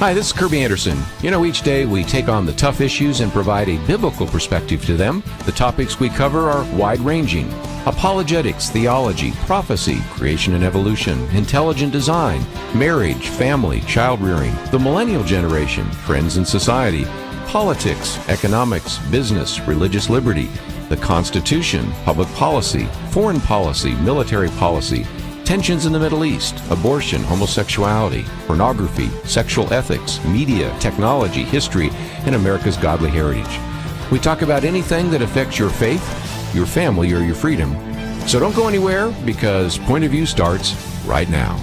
Hi, this is Kerby Anderson. Each day we take on the tough issues and provide a biblical perspective to them. The topics we cover are wide-ranging: apologetics, theology, prophecy, creation and evolution, intelligent design, marriage, family, child-rearing, the millennial generation, friends and society, politics, economics, business, religious liberty, the Constitution, public policy, foreign policy, military policy, tensions in the Middle East, abortion, homosexuality, pornography, sexual ethics, media, technology, history, and America's godly heritage. We talk about anything that affects your faith, your family, or your freedom. So don't go anywhere, because Point of View starts right now.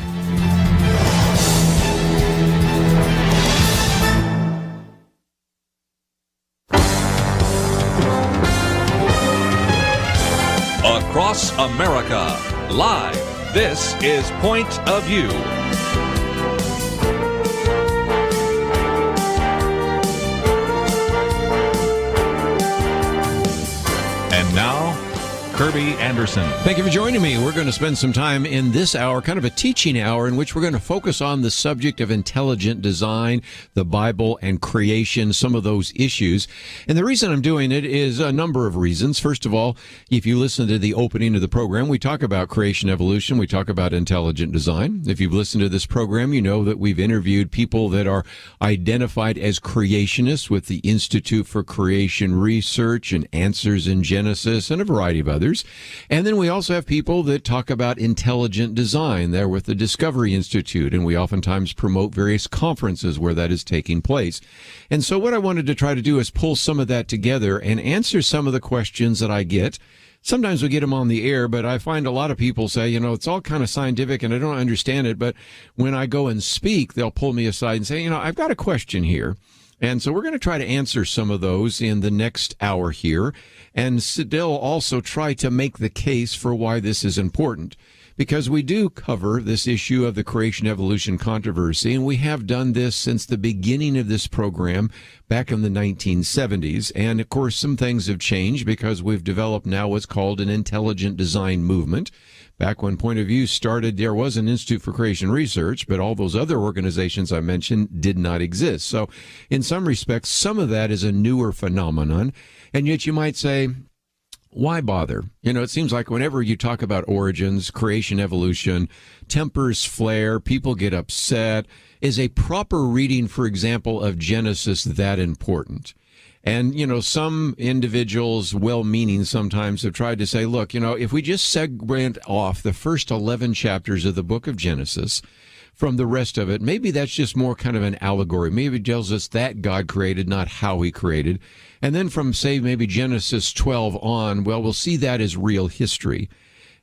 Across America, live. This is Point of View. And now, Kerby Anderson. Thank you for joining me. We're going to spend some time in this hour, kind of a teaching hour, in which we're going to focus on the subject of intelligent design, the Bible, and creation, some of those issues. And the reason I'm doing it is a number of reasons. First of all, if you listen to the opening of the program, we talk about creation, evolution. We talk about intelligent design. If you've listened to this program, you know that we've interviewed people that are identified as creationists with the Institute for Creation Research and Answers in Genesis and a variety of others. And then we also have people that talk about intelligent design there with the Discovery Institute, and we oftentimes promote various conferences where that is taking place. And so what I wanted to try to do is pull some of that together and answer some of the questions that I get. Sometimes we get them on the air, but I find a lot of people say, it's all kind of scientific and I don't understand it. But when I go and speak, they'll pull me aside and say, I've got a question here. And so we're going to try to answer some of those in the next hour here, and still also try to make the case for why this is important. Because we do cover this issue of the creation-evolution controversy, and we have done this since the beginning of this program back in the 1970s. And, of course, some things have changed because we've developed now what's called an intelligent design movement. Back when Point of View started, there was an Institute for Creation Research, but all those other organizations I mentioned did not exist. So in some respects, some of that is a newer phenomenon. And yet you might say, why bother? It seems like whenever you talk about origins, creation, evolution, tempers flare, people get upset. Is a proper reading, for example, of Genesis that important? And, some individuals, well-meaning sometimes, have tried to say, look, if we just segment off the first 11 chapters of the book of Genesis from the rest of it, maybe that's just more kind of an allegory. Maybe it tells us that God created, not how he created. And then from, say, maybe Genesis 12 on, well, we'll see that as real history.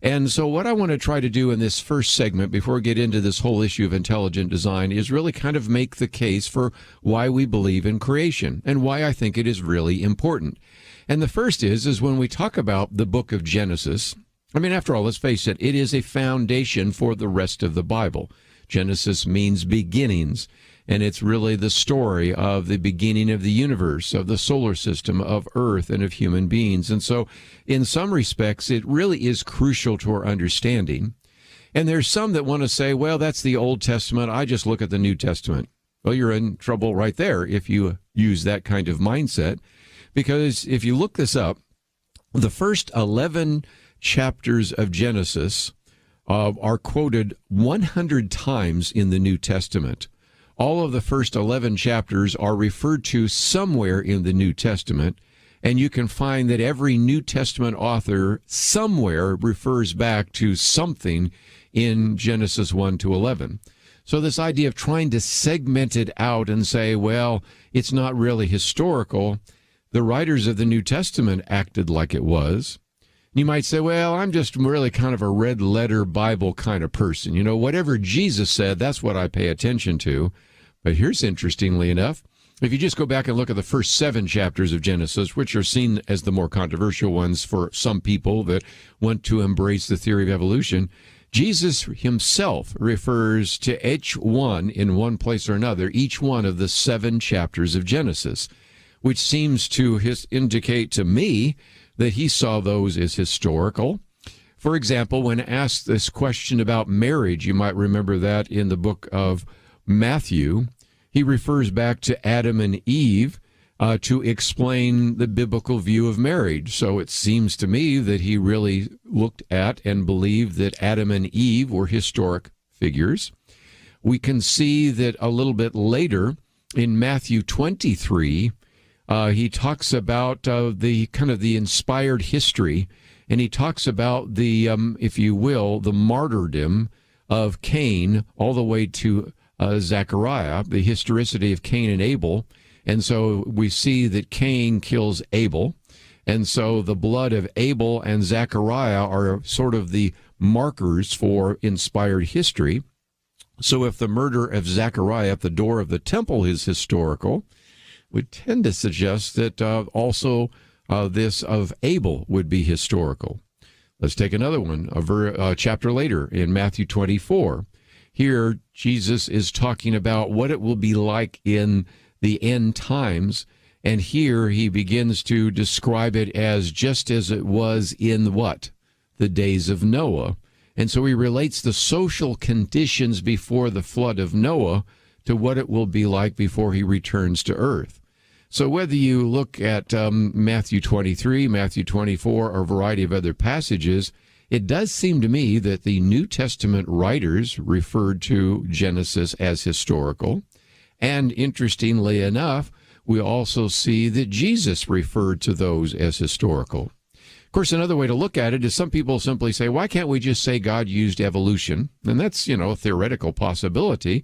And so what I want to try to do in this first segment, before we get into this whole issue of intelligent design, is really kind of make the case for why we believe in creation and why I think it is really important. And the first is when we talk about the book of Genesis, after all, let's face it, it is a foundation for the rest of the Bible. Genesis means beginnings, and it's really the story of the beginning of the universe, of the solar system, of Earth, and of human beings. And so, in some respects, it really is crucial to our understanding. And there's some that want to say, well, that's the Old Testament. I just look at the New Testament. Well, you're in trouble right there if you use that kind of mindset, because if you look this up, the first 11 chapters of Genesis are quoted 100 times in the New Testament. All of the first 11 chapters are referred to somewhere in the New Testament, and you can find that every New Testament author somewhere refers back to something in Genesis 1 to 11. So this idea of trying to segment it out and say, well, it's not really historical, the writers of the New Testament acted like it was. You might say, well, I'm just really kind of a red letter Bible kind of person. Whatever Jesus said, that's what I pay attention to. But here's interestingly enough, if you just go back and look at the first 7 chapters of Genesis, which are seen as the more controversial ones for some people that want to embrace the theory of evolution, Jesus himself refers to each one in one place or another, each one of the 7 chapters of Genesis, which seems to indicate to me that he saw those as historical. For example, when asked this question about marriage, you might remember that in the book of Matthew, he refers back to Adam and Eve to explain the biblical view of marriage. So it seems to me that he really looked at and believed that Adam and Eve were historic figures. We can see that a little bit later in Matthew 23, he talks about the kind of the inspired history, and he talks about the, if you will, the martyrdom of Cain all the way to Zechariah, the historicity of Cain and Abel. And so we see that Cain kills Abel. And so the blood of Abel and Zechariah are sort of the markers for inspired history. So if the murder of Zechariah at the door of the temple is historical, we tend to suggest that also this of Abel would be historical. Let's take another one, a chapter later in Matthew 24. Here, Jesus is talking about what it will be like in the end times, and here he begins to describe it as just as it was in what? The days of Noah. And so he relates the social conditions before the flood of Noah to what it will be like before he returns to earth. So whether you look at Matthew 23, Matthew 24, or a variety of other passages, it does seem to me that the New Testament writers referred to Genesis as historical. And interestingly enough, we also see that Jesus referred to those as historical. Of course, another way to look at it is some people simply say, why can't we just say God used evolution? And that's, a theoretical possibility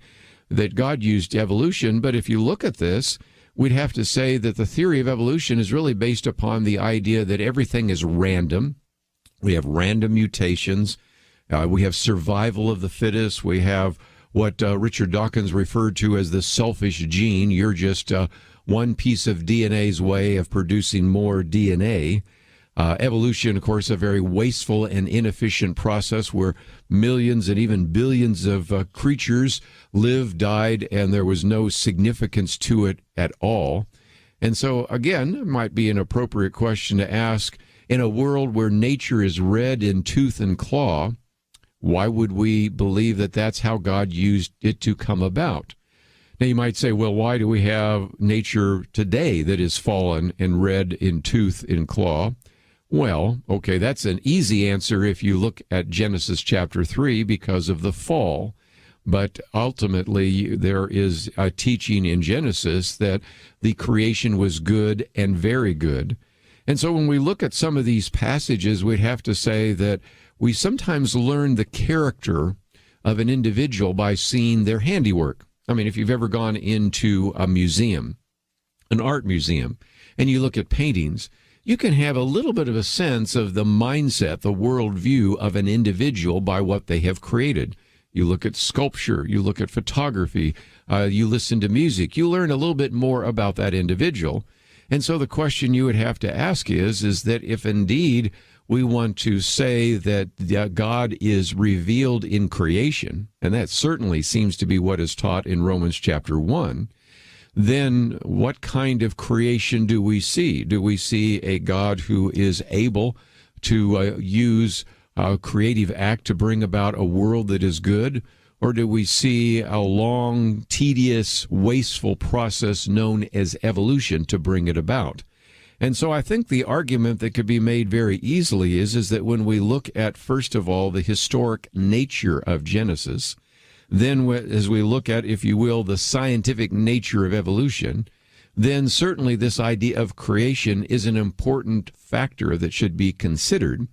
that God used evolution. But if you look at this, we'd have to say that the theory of evolution is really based upon the idea that everything is random. We have random mutations. We have survival of the fittest. We have what Richard Dawkins referred to as the selfish gene. You're just one piece of DNA's way of producing more DNA. Evolution, of course, a very wasteful and inefficient process where millions and even billions of creatures lived, died, and there was no significance to it at all. And so, again, it might be an appropriate question to ask, in a world where nature is red in tooth and claw, why would we believe that that's how God used it to come about? Now, you might say, well, why do we have nature today that is fallen and red in tooth and claw? Well, okay, that's an easy answer if you look at Genesis chapter 3 because of the fall. But ultimately, there is a teaching in Genesis that the creation was good and very good. And so when we look at some of these passages, we'd have to say that we sometimes learn the character of an individual by seeing their handiwork. I mean, if you've ever gone into a museum, an art museum, and you look at paintings, you can have a little bit of a sense of the mindset, the worldview of an individual by what they have created. You look at sculpture, you look at photography, you listen to music, you learn a little bit more about that individual. And so the question you would have to ask is that if indeed we want to say that God is revealed in creation, and that certainly seems to be what is taught in Romans chapter 1, then what kind of creation do we see? Do we see a God who is able to use a creative act to bring about a world that is good? Or do we see a long, tedious, wasteful process known as evolution to bring it about? And so I think the argument that could be made very easily is that when we look at, first of all, the historic nature of Genesis, then as we look at, if you will, the scientific nature of evolution, then certainly this idea of creation is an important factor that should be considered.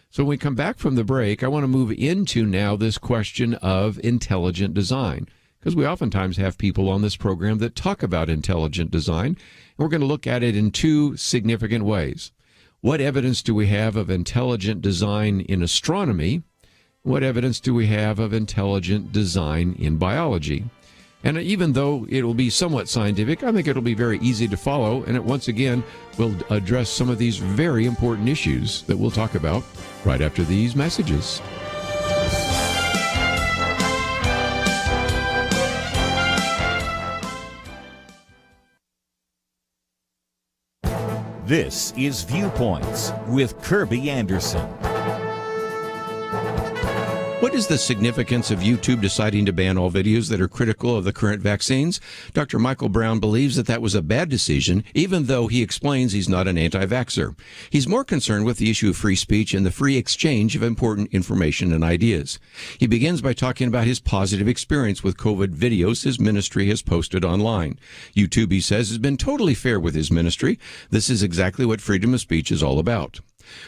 So when we come back from the break, I want to move into now this question of intelligent design, because we oftentimes have people on this program that talk about intelligent design, and we're going to look at it in two significant ways. What evidence do we have of intelligent design in astronomy? What evidence do we have of intelligent design in biology? And even though it will be somewhat scientific, I think it'll be very easy to follow, and it once again will address some of these very important issues that we'll talk about right after these messages. This is Viewpoints with Kerby Anderson. What is the significance of YouTube deciding to ban all videos that are critical of the current vaccines? Dr. Michael Brown believes that was a bad decision, even though he explains he's not an anti-vaxxer. He's more concerned with the issue of free speech and the free exchange of important information and ideas. He begins by talking about his positive experience with COVID videos his ministry has posted online. YouTube, he says, has been totally fair with his ministry. This is exactly what freedom of speech is all about.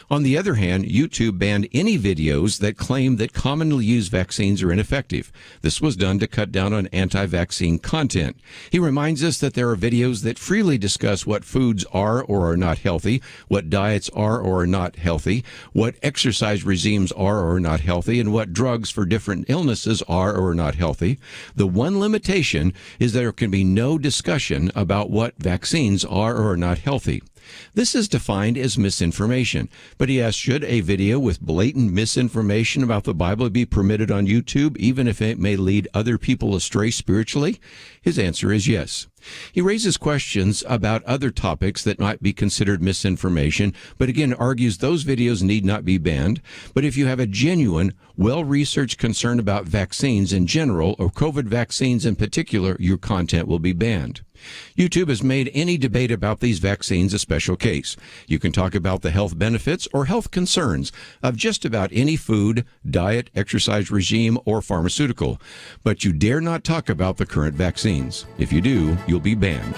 On the other hand, YouTube banned any videos that claim that commonly used vaccines are ineffective. This was done to cut down on anti-vaccine content. He reminds us that there are videos that freely discuss what foods are or are not healthy, what diets are or are not healthy, what exercise regimes are or are not healthy, and what drugs for different illnesses are or are not healthy. The one limitation is there can be no discussion about what vaccines are or are not healthy. This is defined as misinformation. But he asks, should a video with blatant misinformation about the Bible be permitted on YouTube, even if it may lead other people astray spiritually? His answer is yes. He raises questions about other topics that might be considered misinformation, but again argues those videos need not be banned. But if you have a genuine, well-researched concern about vaccines in general, or COVID vaccines in particular, your content will be banned. YouTube has made any debate about these vaccines a special case. You can talk about the health benefits or health concerns of just about any food, diet, exercise regime, or pharmaceutical, but you dare not talk about the current vaccines. If you do, you'll be banned.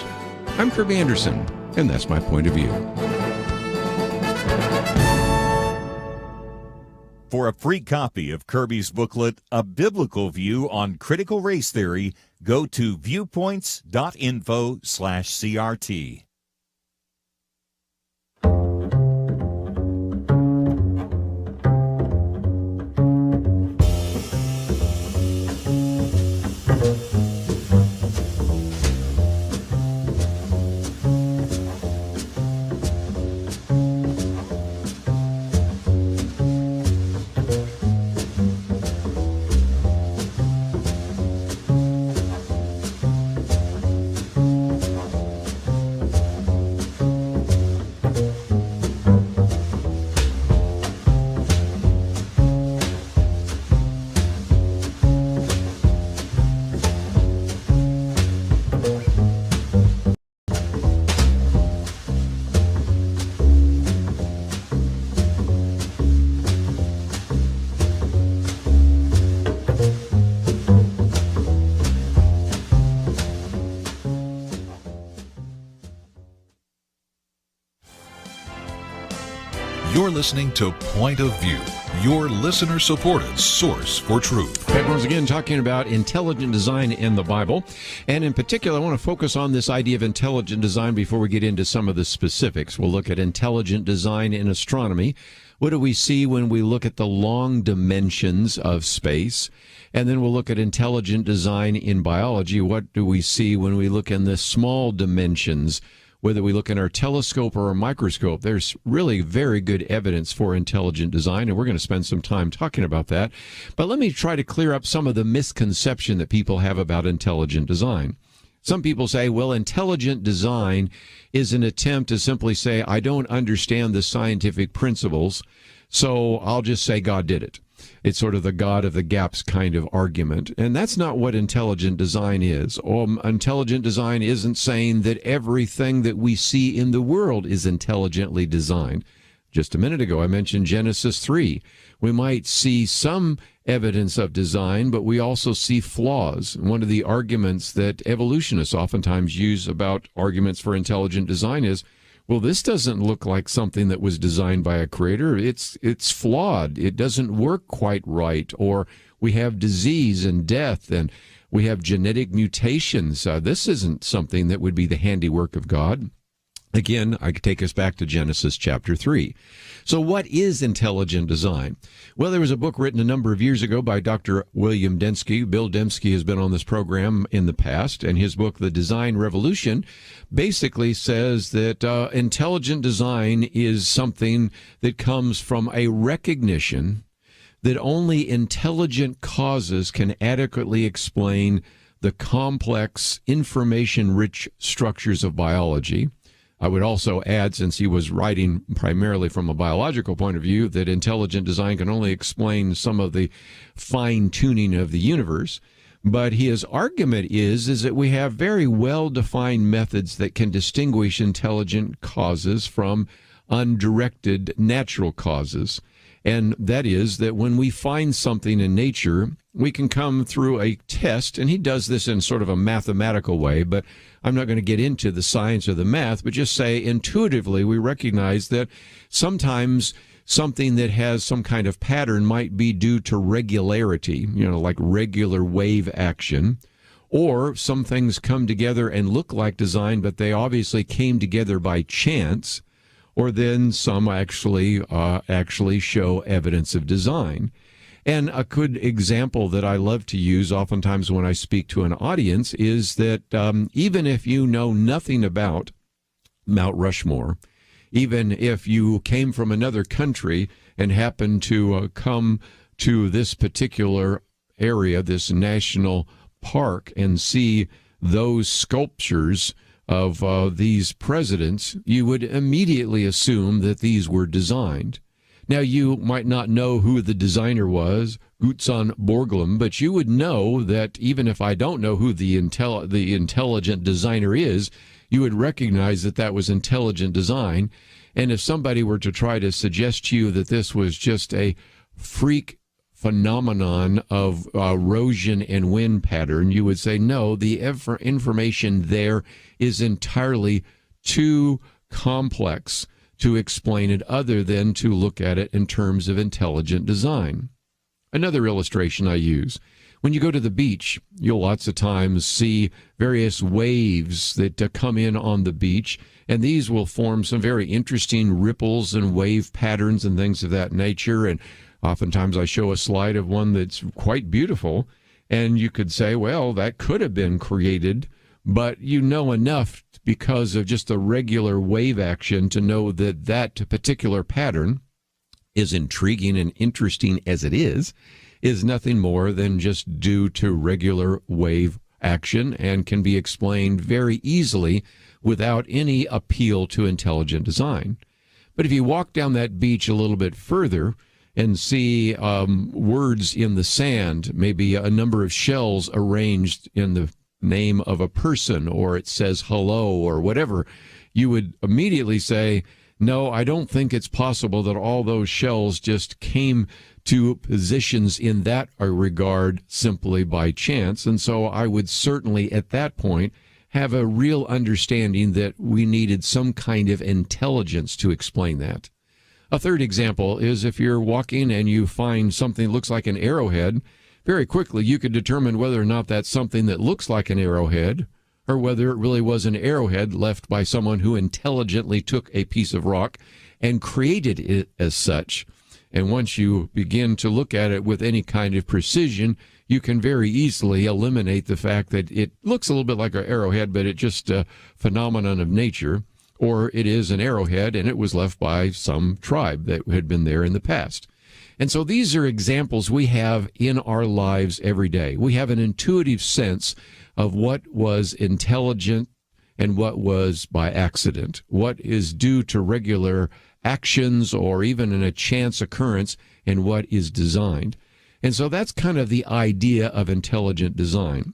I'm Kerby Anderson, and that's my point of view. For a free copy of Kerby's booklet, A Biblical View on Critical Race Theory, go to viewpoints.info/CRT. You're listening to Point of View, your listener-supported source for truth. Okay, once again, talking about intelligent design in the Bible. And in particular, I want to focus on this idea of intelligent design before we get into some of the specifics. We'll look at intelligent design in astronomy. What do we see when we look at the long dimensions of space? And then we'll look at intelligent design in biology. What do we see when we look in the small dimensions? Whether we look in our telescope or a microscope, there's really very good evidence for intelligent design, and we're going to spend some time talking about that. But let me try to clear up some of the misconception that people have about intelligent design. Some people say, well, intelligent design is an attempt to simply say, I don't understand the scientific principles, so I'll just say God did it. It's sort of the God of the gaps kind of argument. And that's not what intelligent design is. Intelligent design isn't saying that everything that we see in the world is intelligently designed. Just a minute ago, I mentioned Genesis 3. We might see some evidence of design, but we also see flaws. One of the arguments that evolutionists oftentimes use about arguments for intelligent design is, well, this doesn't look like something that was designed by a creator. It's flawed. It doesn't work quite right. Or we have disease and death, and we have genetic mutations. This isn't something that would be the handiwork of God. Again, I could take us back to Genesis chapter 3. So what is intelligent design? Well, there was a book written a number of years ago by Dr. William Dembski. Bill Dembski has been on this program in the past, and his book, The Design Revolution, basically says that intelligent design is something that comes from a recognition that only intelligent causes can adequately explain the complex, information-rich structures of biology. I would also add, since he was writing primarily from a biological point of view, that intelligent design can only explain some of the fine-tuning of the universe. But his argument is that we have very well-defined methods that can distinguish intelligent causes from undirected natural causes. And that is that when we find something in nature, we can come through a test, and he does this in sort of a mathematical way, but I'm not going to get into the science or the math, but just say intuitively we recognize that sometimes something that has some kind of pattern might be due to regularity, like regular wave action, or some things come together and look like design, but they obviously came together by chance, or then some actually show evidence of design. And a good example that I love to use oftentimes when I speak to an audience is that even if you know nothing about Mount Rushmore, even if you came from another country and happened to come to this particular area, this national park, and see those sculptures of these presidents, you would immediately assume that these were designed. Now, you might not know who the designer was, Gutzon Borglum, but you would know that even if I don't know who the intelligent designer is, you would recognize that that was intelligent design. And if somebody were to try to suggest to you that this was just a freak phenomenon of erosion and wind pattern, you would say, no, the information there is entirely too complex to explain it other than to look at it in terms of intelligent design. Another illustration I use, when you go to the beach, you'll lots of times see various waves that come in on the beach, and these will form some very interesting ripples and wave patterns and things of that nature. And oftentimes I show a slide of one that's quite beautiful, and you could say, well, that could have been created, but you know enough because of just the regular wave action to know that that particular pattern, as intriguing and interesting as it is nothing more than just due to regular wave action and can be explained very easily without any appeal to intelligent design. But if you walk down that beach a little bit further and see words in the sand, maybe a number of shells arranged in the name of a person, or it says hello or whatever, you would immediately say, no, I don't think it's possible that all those shells just came to positions in that regard simply by chance. And so I would certainly at that point have a real understanding that we needed some kind of intelligence to explain that. A third example is if you're walking and you find something that looks like an arrowhead, very quickly you could determine whether or not that's something that looks like an arrowhead or whether it really was an arrowhead left by someone who intelligently took a piece of rock and created it as such. And once you begin to look at it with any kind of precision, you can very easily eliminate the fact that it looks a little bit like an arrowhead, but it's just a phenomenon of nature, or it is an arrowhead and it was left by some tribe that had been there in the past. And so these are examples we have in our lives every day. We have an intuitive sense of what was intelligent and what was by accident, what is due to regular actions or even in a chance occurrence, and what is designed. And so that's kind of the idea of intelligent design.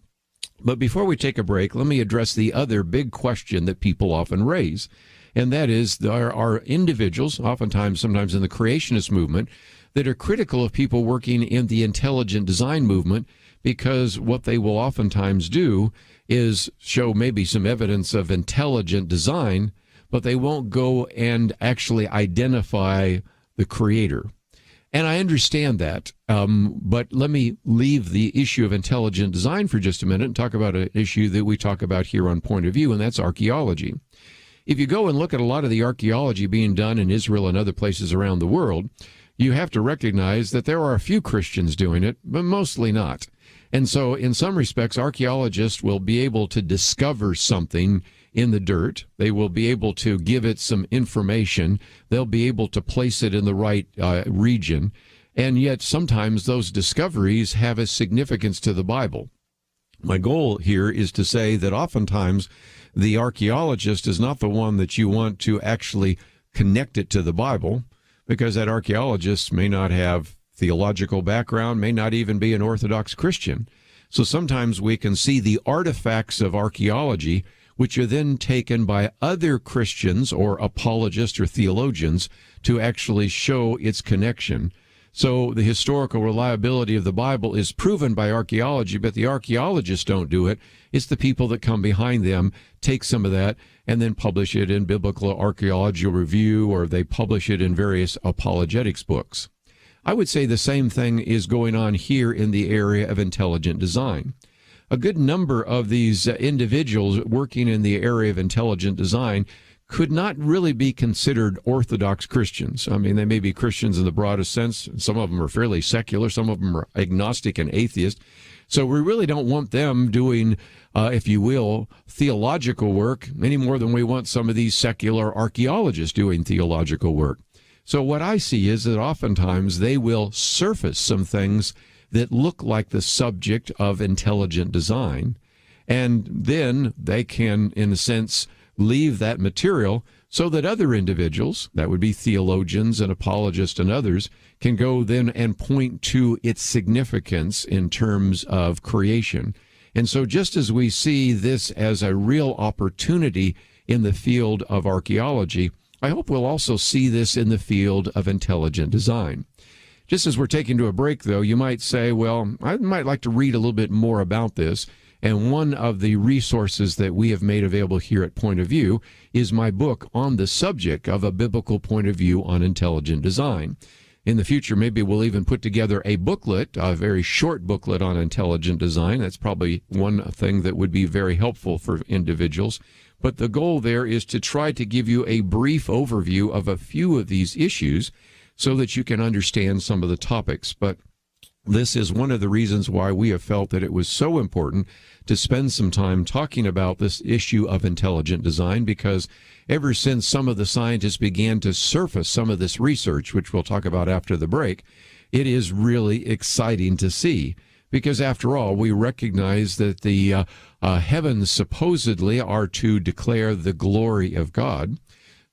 But before we take a break, let me address the other big question that people often raise, and that is there are individuals, sometimes in the creationist movement, that are critical of people working in the intelligent design movement because what they will oftentimes do is show maybe some evidence of intelligent design, but they won't go and actually identify the creator. And I understand that, but let me leave the issue of intelligent design for just a minute and talk about an issue that we talk about here on Point of View, and that's archaeology. If you go and look at a lot of the archaeology being done in Israel and other places around the world, you have to recognize that there are a few Christians doing it, but mostly not. And so in some respects, archaeologists will be able to discover something in the dirt. They will be able to give it some information. They'll be able to place it in the right region. And yet sometimes those discoveries have a significance to the Bible. My goal here is to say that oftentimes the archaeologist is not the one that you want to actually connect it to the Bible, because that archaeologist may not have theological background, may not even be an Orthodox Christian. So sometimes we can see the artifacts of archaeology, which are then taken by other Christians or apologists or theologians to actually show its connection. So the historical reliability of the Bible is proven by archaeology, but the archaeologists don't do it. It's the people that come behind them, take some of that, and then publish it in Biblical Archaeology Review, or they publish it in various apologetics books. I would say the same thing is going on here in the area of intelligent design. A good number of these individuals working in the area of intelligent design could not really be considered Orthodox Christians. I mean, they may be Christians in the broadest sense. Some of them are fairly secular. Some of them are agnostic and atheist. So we really don't want them doing, if you will, theological work any more than we want some of these secular archaeologists doing theological work. So what I see is that oftentimes they will surface some things that look like the subject of intelligent design, and then they can, in a sense, leave that material so that other individuals, that would be theologians and apologists and others, can go then and point to its significance in terms of creation. And so just as we see this as a real opportunity in the field of archaeology, I hope we'll also see this in the field of intelligent design. Just as we're taking to a break, though, you might say, well, I might like to read a little bit more about this. And one of the resources that we have made available here at Point of View is my book on the subject of a biblical point of view on intelligent design. In the future, maybe we'll even put together a booklet, a very short booklet on intelligent design. That's probably one thing that would be very helpful for individuals. But the goal there is to try to give you a brief overview of a few of these issues so that you can understand some of the topics. But this is one of the reasons why we have felt that it was so important to spend some time talking about this issue of intelligent design, because ever since some of the scientists began to surface some of this research, which we'll talk about after the break, it is really exciting to see. Because after all, we recognize that the heavens supposedly are to declare the glory of God,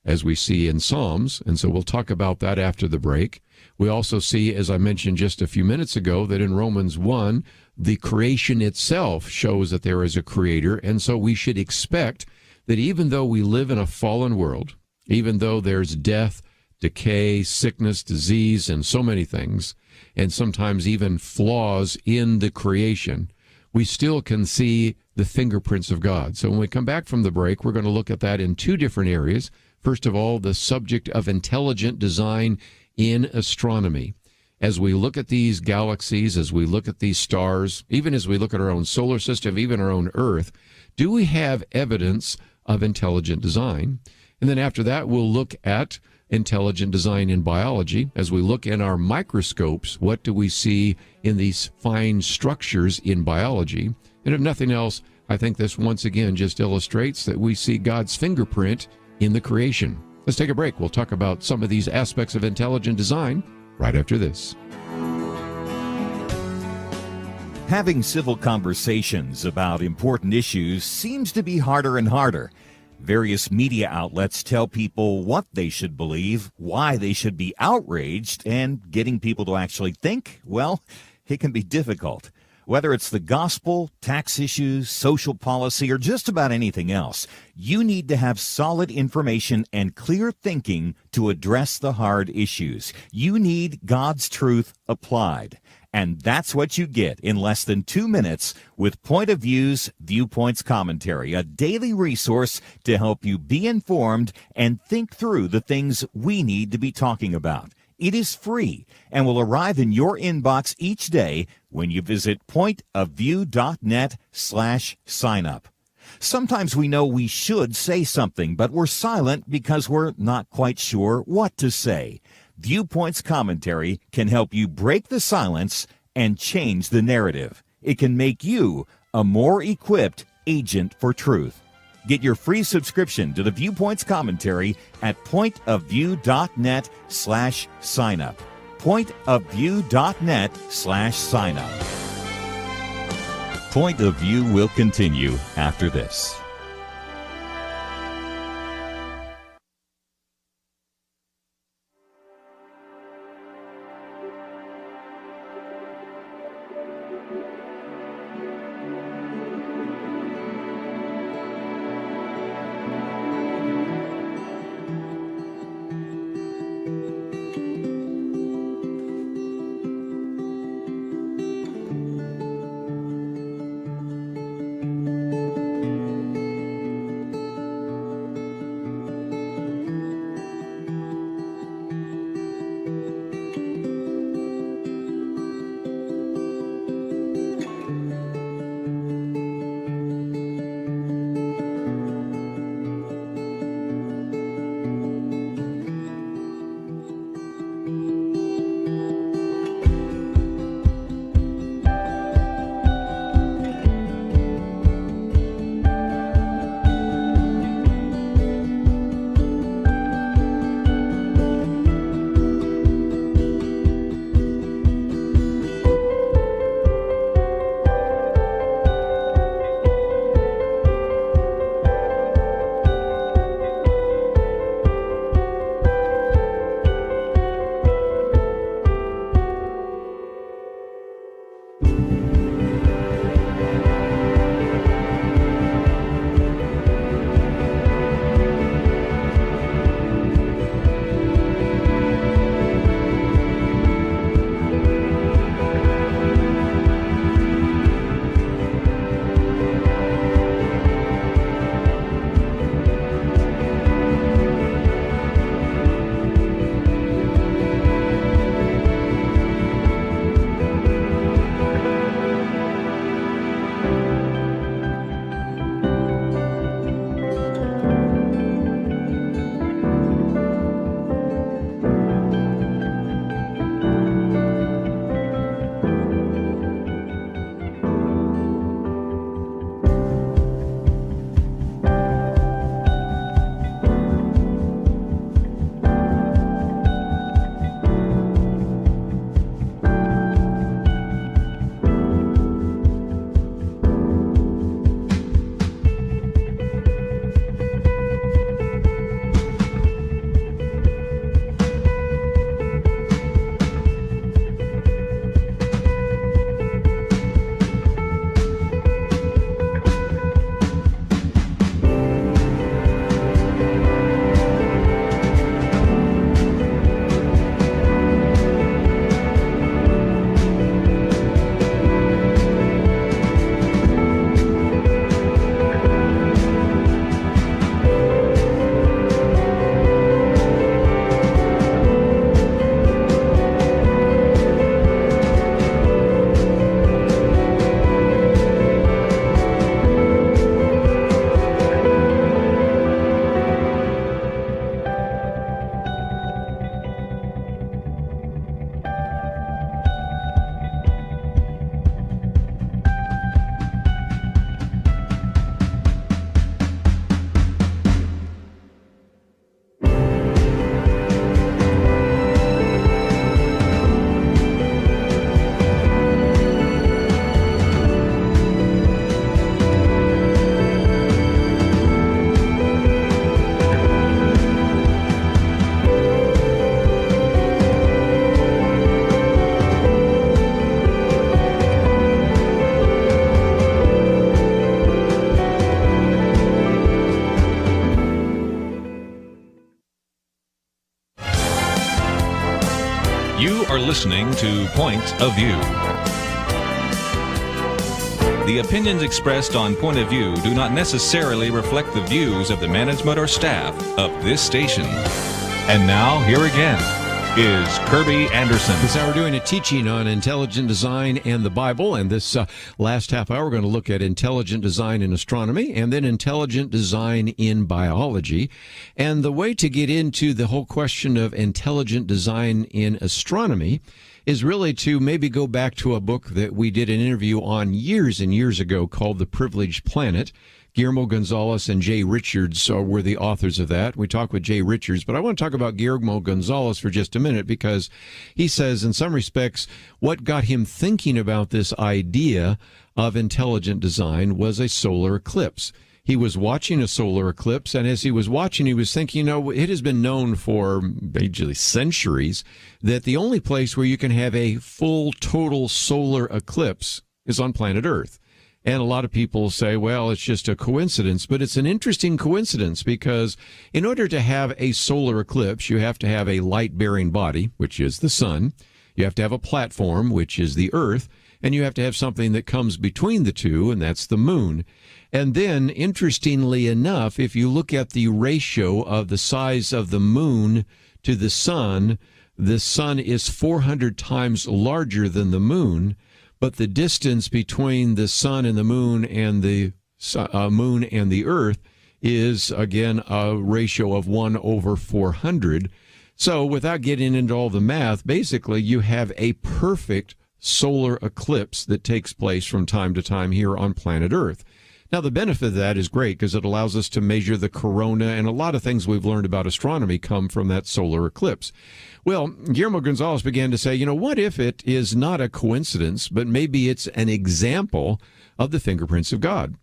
as we see in Psalms, and so we'll talk about that after the break. We also see, as I mentioned just a few minutes ago, that in Romans 1, the creation itself shows that there is a creator, and so we should expect that even though we live in a fallen world, even though there's death, decay, sickness, disease, and so many things, and sometimes even flaws in the creation, we still can see the fingerprints of God. So when we come back from the break, we're going to look at that in two different areas. First of all, the subject of intelligent design in astronomy. As we look at these galaxies, as we look at these stars, even as we look at our own solar system, even our own Earth, do we have evidence of intelligent design? And then after that, we'll look at intelligent design in biology. As we look in our microscopes, what do we see in these fine structures in biology? And if nothing else, I think this once again just illustrates that we see God's fingerprint in the creation. Let's take a break. We'll talk about some of these aspects of intelligent design right after this. Having civil conversations about important issues seems to be harder and harder. Various media outlets tell people what they should believe, why they should be outraged, and getting people to actually think, well, it can be difficult. Whether it's the gospel, tax issues, social policy, or just about anything else, you need to have solid information and clear thinking to address the hard issues. You need God's truth applied. And that's what you get in less than 2 minutes with Point of View's Viewpoints Commentary, a daily resource to help you be informed and think through the things we need to be talking about. It is free and will arrive in your inbox each day when you visit pointofview.net/signup. Sometimes we know we should say something, but we're silent because we're not quite sure what to say. Viewpoints Commentary can help you break the silence and change the narrative. It can make you a more equipped agent for truth. Get your free subscription to the Viewpoints Commentary at pointofview.net/signup. Pointofview.net/signup. Point of View will continue after this. You are listening to Point of View. The opinions expressed on Point of View do not necessarily reflect the views of the management or staff of this station. And now, here again is Kerby Anderson. This hour we're doing a teaching on intelligent design and the Bible, and this last half hour we're going to look at intelligent design in astronomy and then intelligent design in biology. And the way to get into the whole question of intelligent design in astronomy is really to maybe go back to a book that we did an interview on years and years ago called The Privileged Planet. Guillermo Gonzalez and Jay Richards were the authors of that. We talked with Jay Richards, but I want to talk about Guillermo Gonzalez for just a minute because he says, in some respects, what got him thinking about this idea of intelligent design was a solar eclipse. He was watching a solar eclipse, and as he was watching, he was thinking, it has been known for basically centuries that the only place where you can have a full, total solar eclipse is on planet Earth. And a lot of people say, well, it's just a coincidence, but it's an interesting coincidence because in order to have a solar eclipse, you have to have a light-bearing body, which is the sun. You have to have a platform, which is the Earth, and you have to have something that comes between the two, and that's the moon. And then, interestingly enough, if you look at the ratio of the size of the moon to the sun is 400 times larger than the moon. But the distance between the sun and the moon and the moon and the Earth is, again, a ratio of 1/400. So without getting into all the math, basically you have a perfect solar eclipse that takes place from time to time here on planet Earth. Now, the benefit of that is great because it allows us to measure the corona, and a lot of things we've learned about astronomy come from that solar eclipse. Well, Guillermo Gonzalez began to say, what if it is not a coincidence, but maybe it's an example of the fingerprints of God?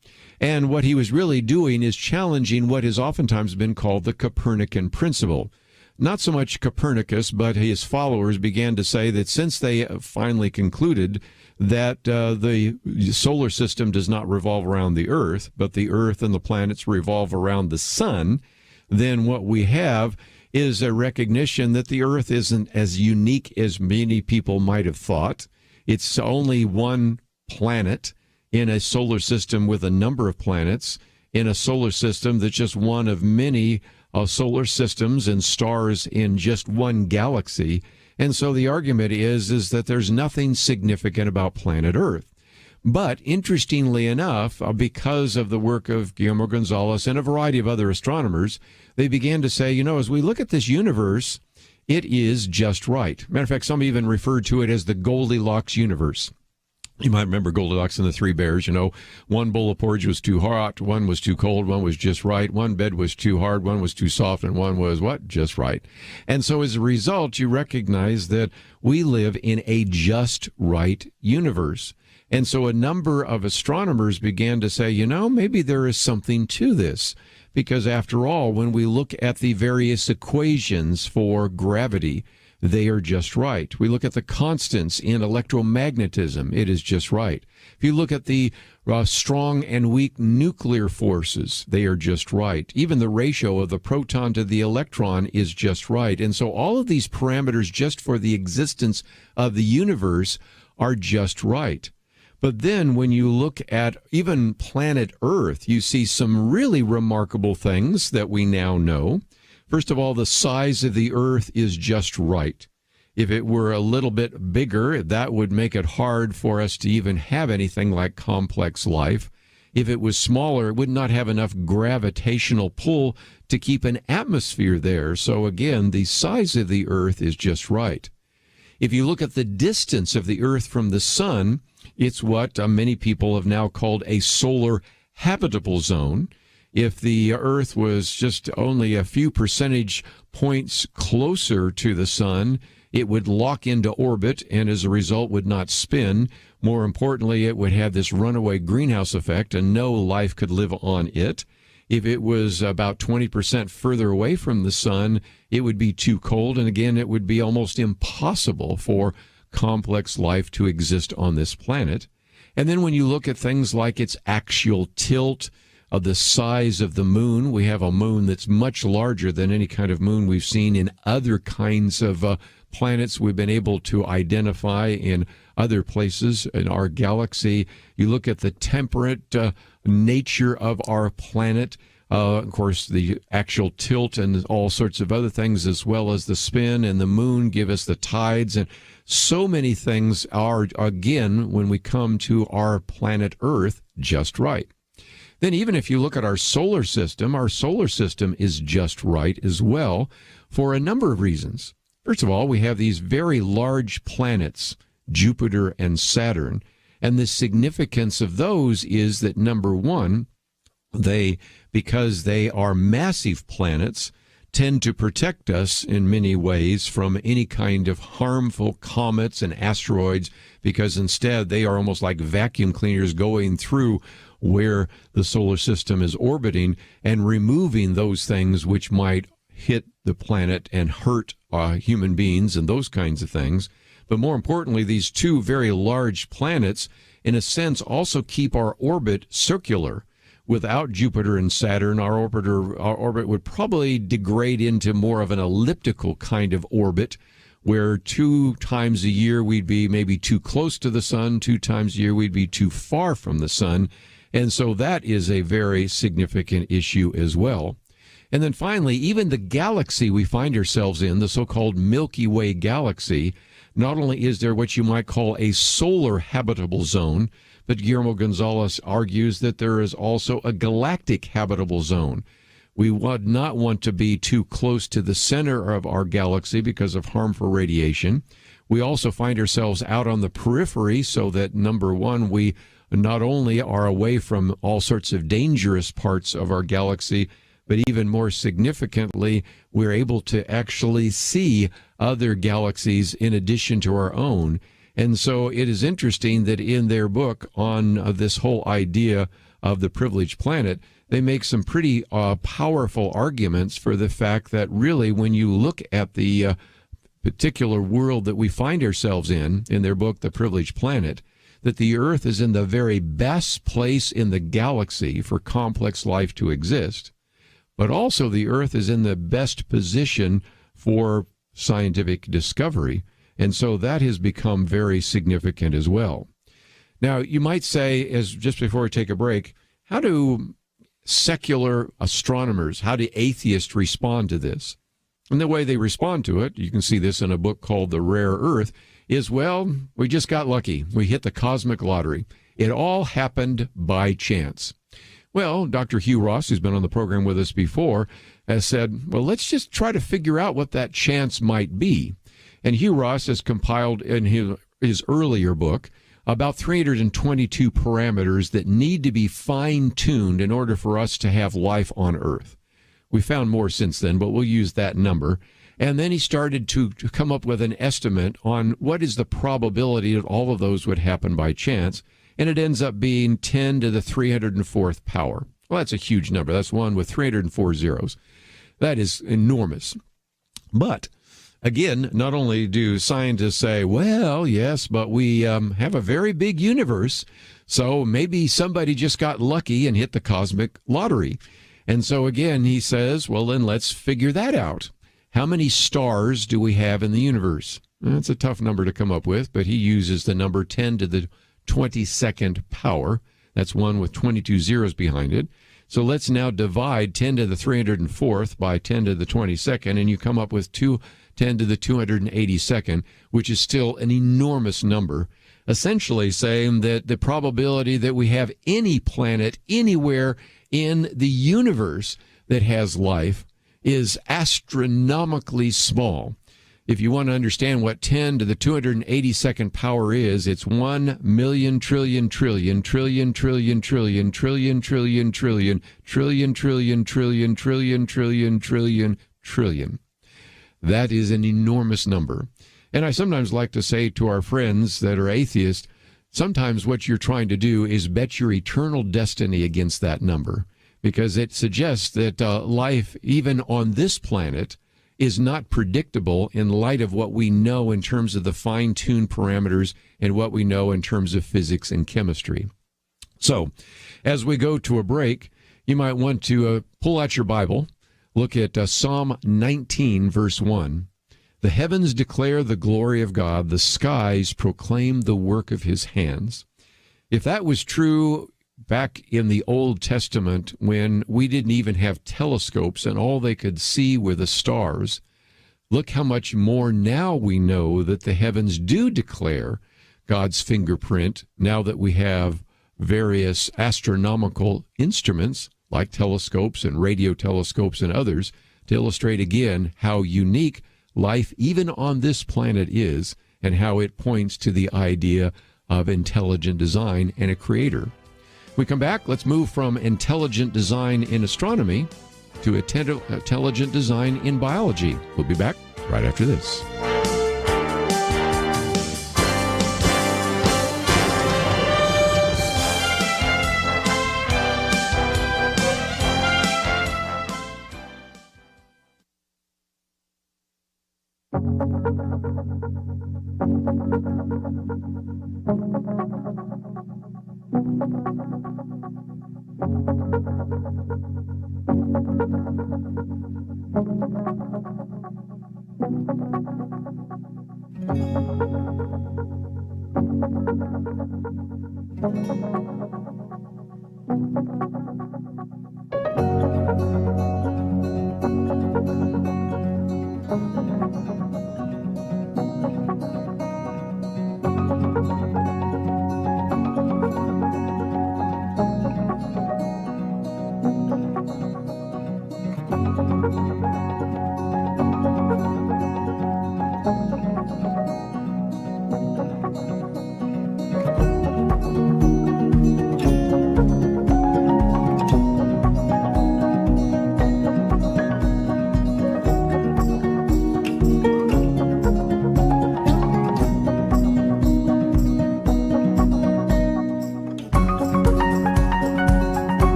And what he was really doing is challenging what has oftentimes been called the Copernican principle. Not so much Copernicus, but his followers began to say that since they finally concluded that the solar system does not revolve around the Earth, but the Earth and the planets revolve around the sun, then what we have is a recognition that the Earth isn't as unique as many people might have thought. It's only one planet in a solar system with a number of planets, in a solar system that's just one of many solar systems and stars in just one galaxy. And so the argument is that there's nothing significant about planet Earth. But interestingly enough, because of the work of Guillermo Gonzalez and a variety of other astronomers, they began to say, as we look at this universe, it is just right. Matter of fact, some even referred to it as the Goldilocks universe. You might remember Goldilocks and the Three Bears. One bowl of porridge was too hot, one was too cold, one was just right, one bed was too hard, one was too soft, and one was what? Just right. And so as a result, you recognize that we live in a just right universe. And so a number of astronomers began to say, maybe there is something to this. Because after all, when we look at the various equations for gravity, they are just right. We look at the constants in electromagnetism, it is just right. If you look at the strong and weak nuclear forces, they are just right. Even the ratio of the proton to the electron is just right. And so all of these parameters just for the existence of the universe are just right. But then when you look at even planet Earth, you see some really remarkable things that we now know. First of all, the size of the Earth is just right. If it were a little bit bigger, that would make it hard for us to even have anything like complex life. If it was smaller, it would not have enough gravitational pull to keep an atmosphere there. So again, the size of the Earth is just right. If you look at the distance of the Earth from the sun, it's what many people have now called a solar habitable zone. If the Earth was just only a few percentage points closer to the sun, it would lock into orbit and as a result would not spin. More importantly, it would have this runaway greenhouse effect and no life could live on it. If it was about 20% further away from the sun, it would be too cold, and again, it would be almost impossible for complex life to exist on this planet. And then when you look at things like its axial tilt, of the size of the moon, we have a moon that's much larger than any kind of moon we've seen in other kinds of planets we've been able to identify in other places in our galaxy. You look at the temperate nature of our planet, of course, the actual tilt and all sorts of other things, as well as the spin and the moon give us the tides. And so many things are, again, when we come to our planet Earth, just right. Then even if you look at our solar system is just right as well for a number of reasons. First of all, we have these very large planets, Jupiter and Saturn, and the significance of those is that, number one, because they are massive planets, tend to protect us in many ways from any kind of harmful comets and asteroids, because instead they are almost like vacuum cleaners going through where the solar system is orbiting and removing those things which might hit the planet and hurt human beings and those kinds of things. But more importantly, these two very large planets, in a sense, also keep our orbit circular. Without Jupiter and Saturn, our orbit would probably degrade into more of an elliptical kind of orbit, where 2 times a year we'd be maybe too close to the sun, 2 times a year we'd be too far from the sun. And so that is a very significant issue as well. And then finally, even the galaxy we find ourselves in, the so-called Milky Way galaxy, not only is there what you might call a solar habitable zone, but Guillermo Gonzalez argues that there is also a galactic habitable zone. We would not want to be too close to the center of our galaxy because of harmful radiation. We also find ourselves out on the periphery, so that, number one, we not only are away from all sorts of dangerous parts of our galaxy, but even more significantly, we're able to actually see other galaxies in addition to our own. And so it is interesting that in their book on this whole idea of the privileged planet, they make some pretty powerful arguments for the fact that really when you look at the particular world that we find ourselves in their book, The Privileged Planet, that the Earth is in the very best place in the galaxy for complex life to exist, but also the Earth is in the best position for scientific discovery. And so that has become very significant as well. Now, you might say, as just before we take a break, how do secular astronomers, how do atheists respond to this? And the way they respond to it, you can see this in a book called The Rare Earth, is, well, we just got lucky. We hit the cosmic lottery. It all happened by chance. Well, Dr. Hugh Ross, who's been on the program with us before, has said, well, let's just try to figure out what that chance might be. And Hugh Ross has compiled in his earlier book about 322 parameters that need to be fine-tuned in order for us to have life on Earth. We found more since then, but we'll use that number. And then he started to come up with an estimate on what is the probability that all of those would happen by chance. And it ends up being 10 to the 304th power. Well, that's a huge number. That's one with 304 zeros. That is enormous. But again, not only do scientists say, well, yes, but we have a very big universe, so maybe somebody just got lucky and hit the cosmic lottery. And so again, he says, well, then let's figure that out. How many stars do we have in the universe? That's a tough number to come up with, but he uses the number 10 to the 22nd power. That's one with 22 zeros behind it. So let's now divide 10 to the 304th by 10 to the 22nd, and you come up with 10 to the 282nd, which is still an enormous number, essentially saying that the probability that we have any planet anywhere in the universe that has life is astronomically small. If you want to understand what 10 to the 282nd power is, it's 1 million trillion trillion trillion trillion trillion trillion trillion trillion trillion trillion trillion trillion trillion trillion trillion. That is an enormous number. And I sometimes like to say to our friends that are atheists, sometimes what you're trying to do is bet your eternal destiny against that number, because it suggests that life, even on this planet, is not predictable in light of what we know in terms of the fine-tuned parameters and what we know in terms of physics and chemistry. So, as we go to a break, you might want to pull out your Bible, look at Psalm 19, verse 1. The heavens declare the glory of God, the skies proclaim the work of his hands. If that was true back in the Old Testament, when we didn't even have telescopes and all they could see were the stars, look how much more now we know that the heavens do declare God's fingerprint, now that we have various astronomical instruments like telescopes and radio telescopes and others to illustrate again how unique life even on this planet is and how it points to the idea of intelligent design and a creator. We come back, let's move from intelligent design in astronomy to intelligent design in biology. We'll be back right after this.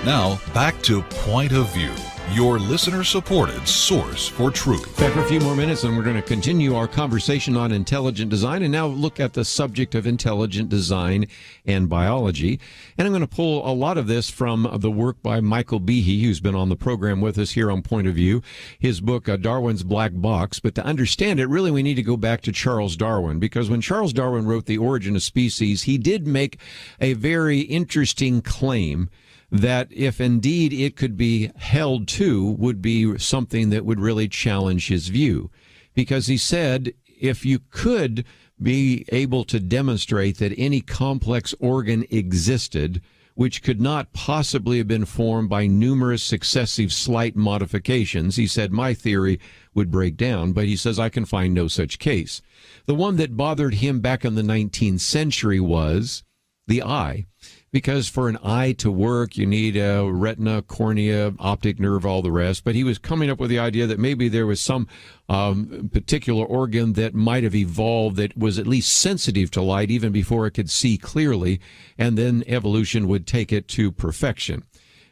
Now, back to Point of View, your listener-supported source for truth. Back for a few more minutes, and we're going to continue our conversation on intelligent design and now look at the subject of intelligent design and biology. And I'm going to pull a lot of this from the work by Michael Behe, who's been on the program with us here on Point of View, his book, Darwin's Black Box. But to understand it, really, we need to go back to Charles Darwin, because when Charles Darwin wrote The Origin of Species, he did make a very interesting claim that if indeed it could be held to, would be something that would really challenge his view. Because he said, if you could be able to demonstrate that any complex organ existed, which could not possibly have been formed by numerous successive slight modifications, he said, my theory would break down, but he says, I can find no such case. The one that bothered him back in the 19th century was the eye. Because for an eye to work, you need a retina, cornea, optic nerve, all the rest. But he was coming up with the idea that maybe there was some particular organ that might have evolved that was at least sensitive to light even before it could see clearly, and then evolution would take it to perfection.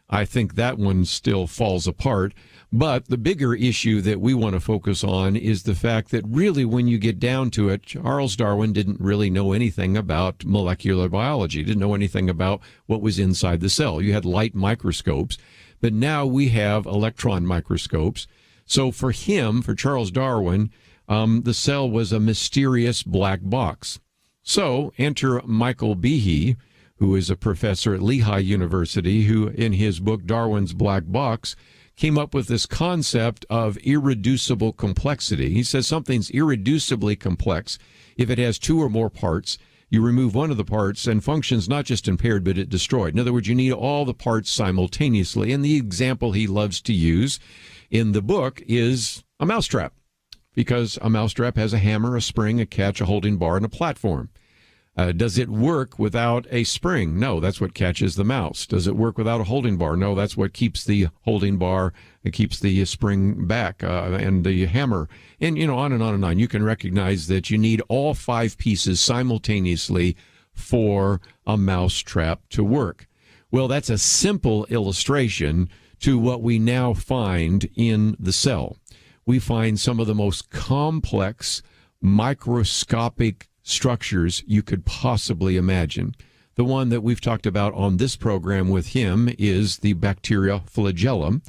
I think that one still falls apart. But the bigger issue that we want to focus on is the fact that really when you get down to it, Charles Darwin didn't really know anything about molecular biology, didn't know anything about what was inside the cell. You had light microscopes, but now we have electron microscopes. So for him, for Charles Darwin, the cell was a mysterious black box. So enter Michael Behe, who is a professor at Lehigh University, who in his book Darwin's Black Box came up with this concept of irreducible complexity. He says something's irreducibly complex if it has two or more parts. You remove one of the parts and functions not just impaired, but it destroyed. In other words, you need all the parts simultaneously. And the example he loves to use in the book is a mousetrap, because a mousetrap has a hammer, a spring, a catch, a holding bar, and a platform. Does it work without a spring? No, that's what catches the mouse. Does it work without a holding bar? No, that's what keeps the holding bar, it keeps the spring back, and the hammer, and on and on and on. You can recognize that you need all 5 pieces simultaneously for a mousetrap to work. Well, that's a simple illustration to what we now find in the cell. We find some of the most complex, microscopic structures you could possibly imagine. The one that we've talked about on this program with him is the bacteria flagellum,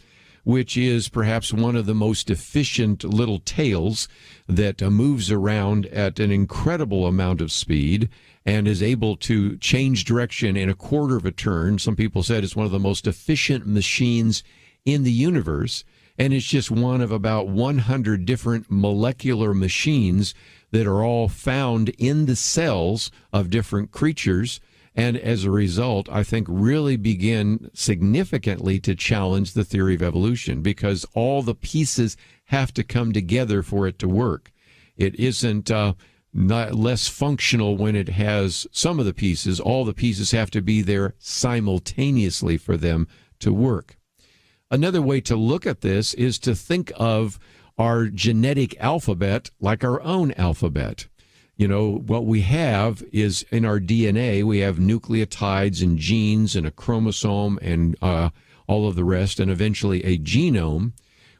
which is perhaps one of the most efficient little tails that moves around at an incredible amount of speed and is able to change direction in a quarter of a turn. Some people said it's one of the most efficient machines in the universe, and it's just one of about 100 different molecular machines that are all found in the cells of different creatures, and as a result, I think really begin significantly to challenge the theory of evolution, because all the pieces have to come together for it to work. It isn't not less functional when it has some of the pieces. All the pieces have to be there simultaneously for them to work. Another way to look at this is to think of our genetic alphabet like our own alphabet. What we have is in our DNA, we have nucleotides and genes and a chromosome and all of the rest, and eventually a genome.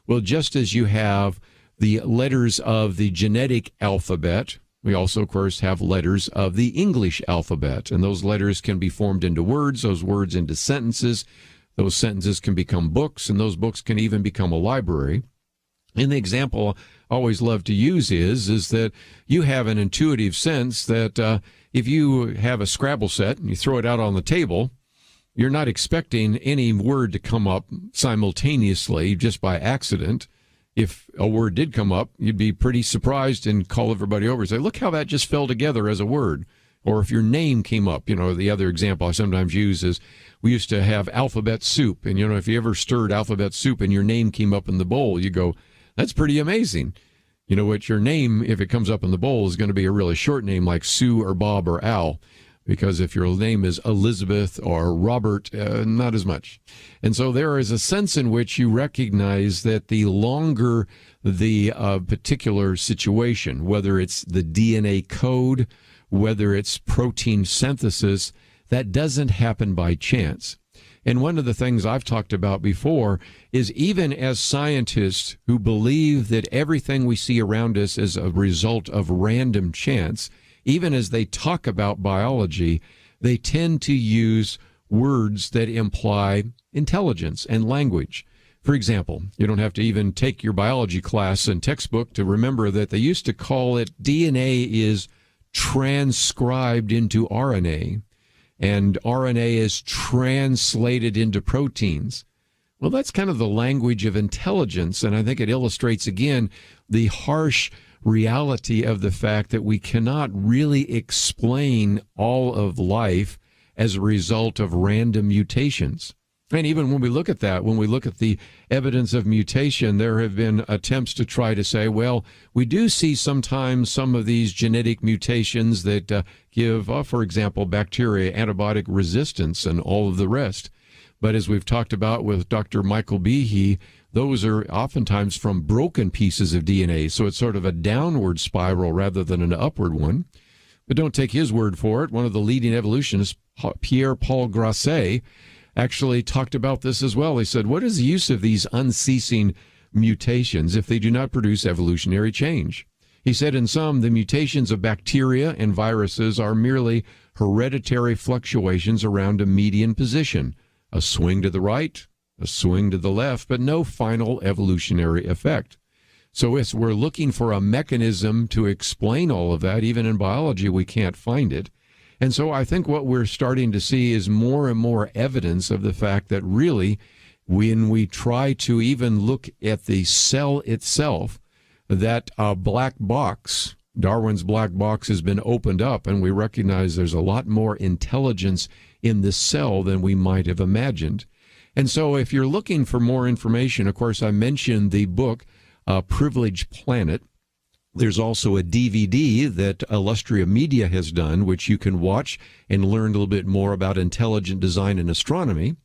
Well, just as you have the letters of the genetic alphabet, we also, of course, have letters of the English alphabet, and those letters can be formed into words, those words into sentences. Those sentences can become books, and those books can even become a library. And the example I always love to use is that you have an intuitive sense that if you have a Scrabble set and you throw it out on the table, you're not expecting any word to come up simultaneously just by accident. If a word did come up, you'd be pretty surprised and call everybody over and say, look how that just fell together as a word. Or if your name came up, the other example I sometimes use is we used to have alphabet soup. And, if you ever stirred alphabet soup and your name came up in the bowl, you go, that's pretty amazing. What your name, if it comes up in the bowl, is going to be a really short name like Sue or Bob or Al. Because if your name is Elizabeth or Robert, not as much. And so there is a sense in which you recognize that the longer the particular situation, whether it's the DNA code, whether it's protein synthesis, that doesn't happen by chance. And one of the things I've talked about before is even as scientists who believe that everything we see around us is a result of random chance, even as they talk about biology, they tend to use words that imply intelligence and language. For example, you don't have to even take your biology class and textbook to remember that they used to call it DNA is transcribed into RNA, and RNA is translated into proteins. Well, that's kind of the language of intelligence, and I think it illustrates, again, the harsh reality of the fact that we cannot really explain all of life as a result of random mutations. And even when we look at that, when we look at the evidence of mutation, there have been attempts to try to say, well, we do see sometimes some of these genetic mutations that give, for example, bacteria antibiotic resistance and all of the rest. But as we've talked about with Dr. Michael Behe, those are oftentimes from broken pieces of DNA. So it's sort of a downward spiral rather than an upward one. But don't take his word for it. One of the leading evolutionists, Pierre-Paul Grasset, actually talked about this as well. He said, what is the use of these unceasing mutations if they do not produce evolutionary change? He said, in sum, the mutations of bacteria and viruses are merely hereditary fluctuations around a median position, a swing to the right, a swing to the left, but no final evolutionary effect. So as we're looking for a mechanism to explain all of that, even in biology, we can't find it. And so I think what we're starting to see is more and more evidence of the fact that really, when we try to even look at the cell itself, that black box, Darwin's black box, has been opened up, and we recognize there's a lot more intelligence in the cell than we might have imagined. And so if you're looking for more information, of course, I mentioned the book, Privileged Planet. There's also a DVD that Illustria Media has done, which you can watch and learn a little bit more about intelligent design in astronomy.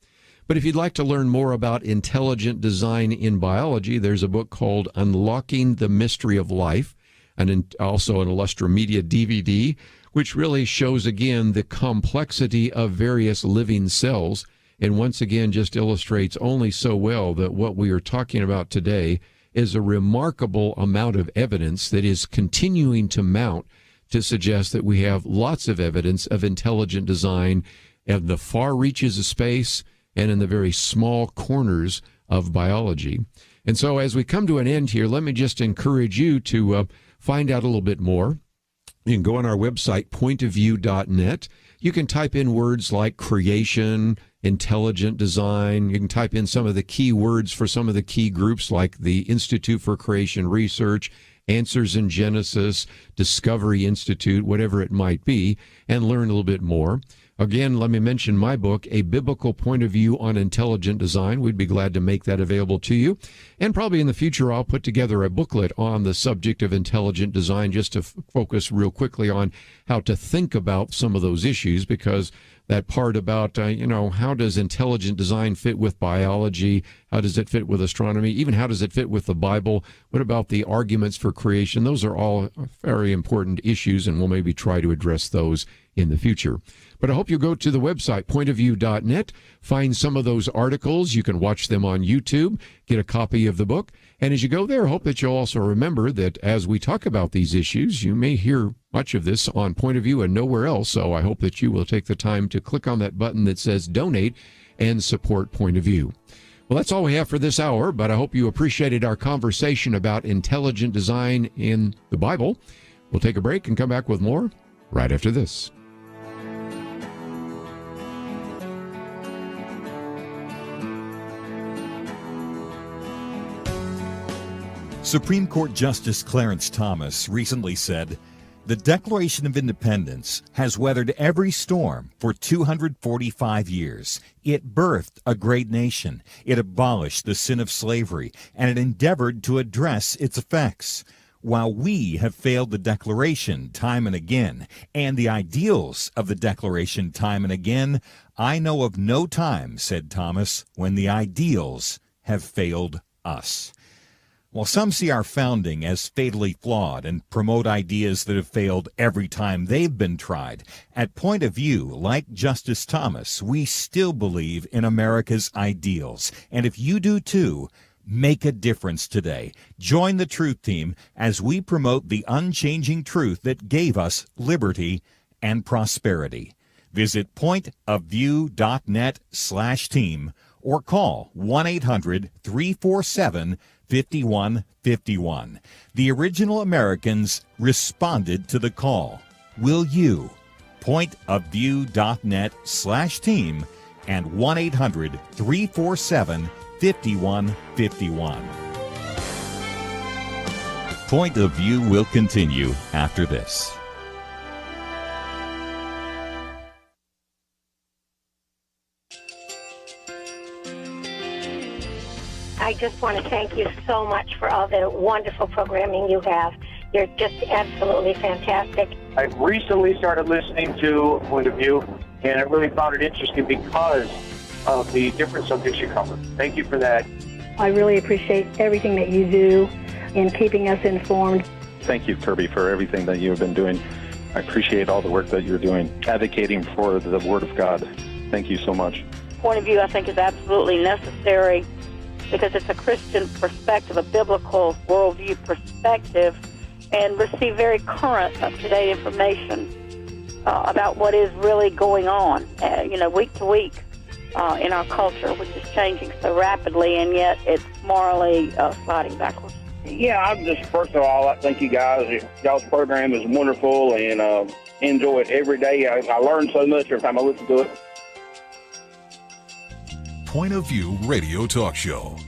But if you'd like to learn more about intelligent design in biology, there's a book called Unlocking the Mystery of Life, and also an Illustria Media DVD, which really shows, again, the complexity of various living cells, and once again just illustrates only so well that what we are talking about today is a remarkable amount of evidence that is continuing to mount to suggest that we have lots of evidence of intelligent design in the far reaches of space and in the very small corners of biology. And so as we come to an end here, let me just encourage you to find out a little bit more. You can go on our website, pointofview.net. You can type in words like creation, intelligent design. You can type in some of the key words for some of the key groups like the Institute for Creation Research, Answers in Genesis, Discovery Institute, whatever it might be, and learn a little bit more. Again, let me mention my book, A Biblical Point of View on Intelligent Design. We'd be glad to make that available to you. And probably in the future, I'll put together a booklet on the subject of intelligent design just to focus real quickly on how to think about some of those issues, because that part about, how does intelligent design fit with biology? How does it fit with astronomy? Even how does it fit with the Bible? What about the arguments for creation? Those are all very important issues, and we'll maybe try to address those in the future. But I hope you go to the website, pointofview.net, find some of those articles. You can watch them on YouTube, get a copy of the book. And as you go there, I hope that you'll also remember that as we talk about these issues, you may hear much of this on Point of View and nowhere else. So I hope that you will take the time to click on that button that says donate and support Point of View. Well, that's all we have for this hour, but I hope you appreciated our conversation about intelligent design in the Bible. We'll take a break and come back with more right after this. Supreme Court Justice Clarence Thomas recently said, "The Declaration of Independence has weathered every storm for 245 years. It birthed a great nation. It abolished the sin of slavery, and it endeavored to address its effects. While we have failed the Declaration time and again, and the ideals of the Declaration time and again, I know of no time," said Thomas, "when the ideals have failed us." While some see our founding as fatally flawed and promote ideas that have failed every time they've been tried, at Point of View, like Justice Thomas, we still believe in America's ideals. And if you do too, make a difference today. Join the Truth Team as we promote the unchanging truth that gave us liberty and prosperity. Visit pointofview.net/team or call 1-800-347-5151. The original Americans responded to the call. Will you? Pointofview.net/team and 1-800-347-5151. Point of View will continue after this. I just want to thank you so much for all the wonderful programming you have. You're just absolutely fantastic. I recently started listening to Point of View, and I really found it interesting because of the different subjects you cover. Thank you for that. I really appreciate everything that you do in keeping us informed. Thank you, Kerby, for everything that you have been doing. I appreciate all the work that you're doing, advocating for the Word of God. Thank you so much. Point of View, I think, is absolutely necessary because it's a Christian perspective, a biblical worldview perspective, and receive very current, up-to-date information about what is really going on, week to week. in our culture, which is changing so rapidly, and yet it's morally sliding backwards. Yeah, I'm just, first of all, I thank you guys. Y'all's program is wonderful, and enjoy it every day. I learn so much every time I listen to it. Point of View Radio Talk Show.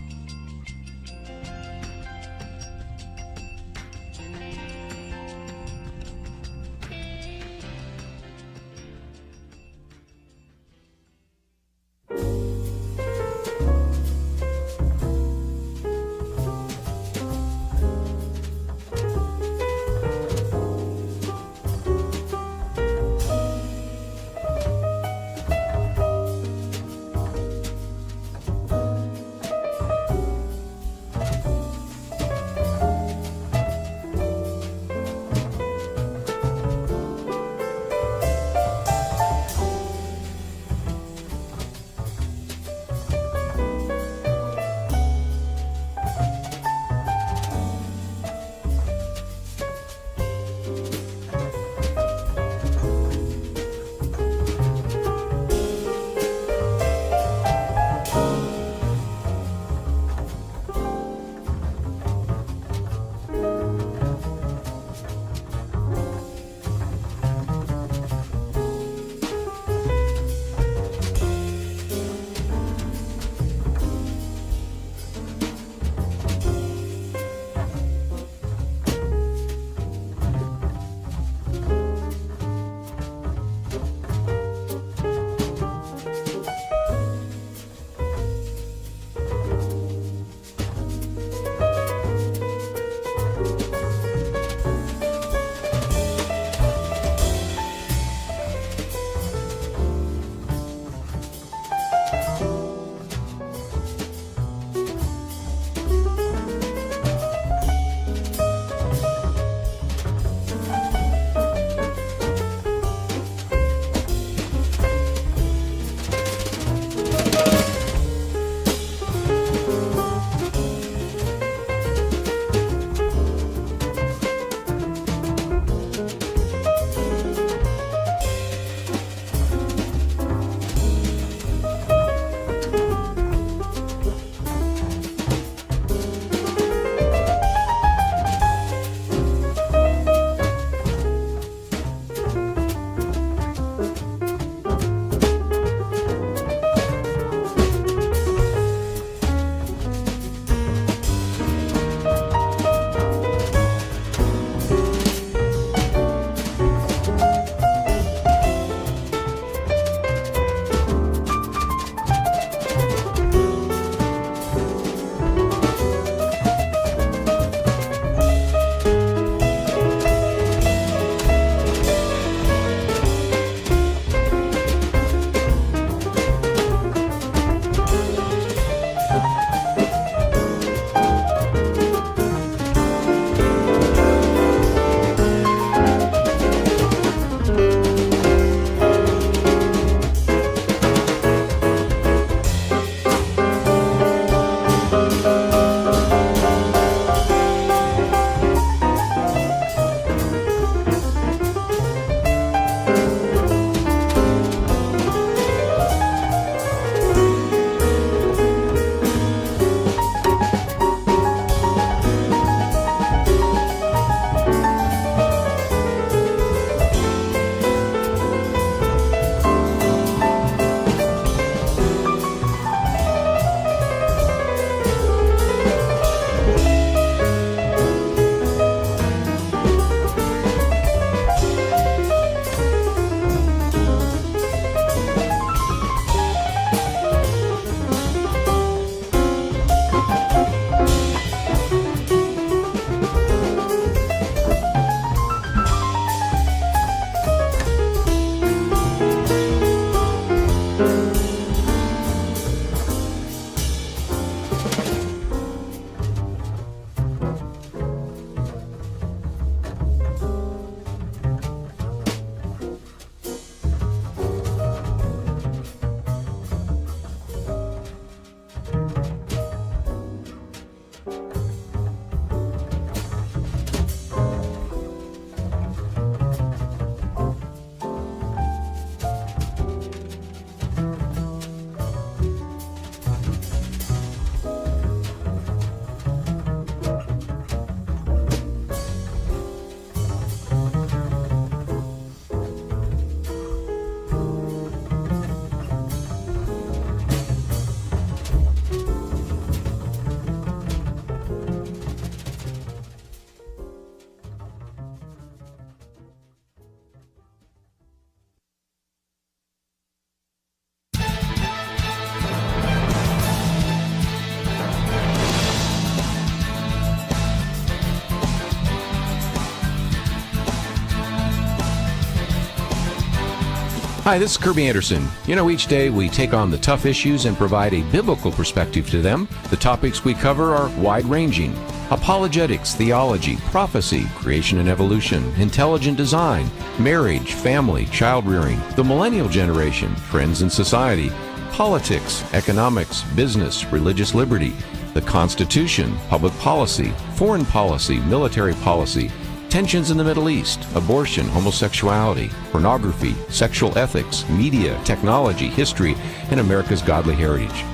Hi, this is Kerby Anderson. You know, each day we take on the tough issues and provide a biblical perspective to them. The topics we cover are wide-ranging: apologetics, theology, prophecy, creation and evolution, intelligent design, marriage, family, child-rearing, the millennial generation, trends in society, politics, economics, business, religious liberty, the Constitution, public policy, foreign policy, military policy, tensions in the Middle East, abortion, homosexuality, pornography, sexual ethics, media, technology, history, and America's godly heritage.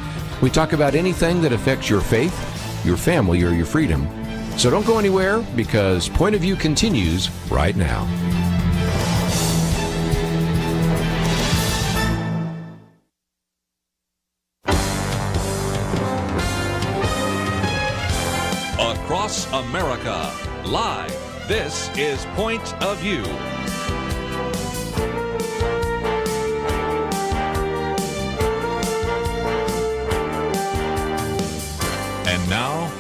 We talk about anything that affects your faith, your family, or your freedom. So don't go anywhere, because Point of View continues right now. Across America, live. This is Point of View. And now,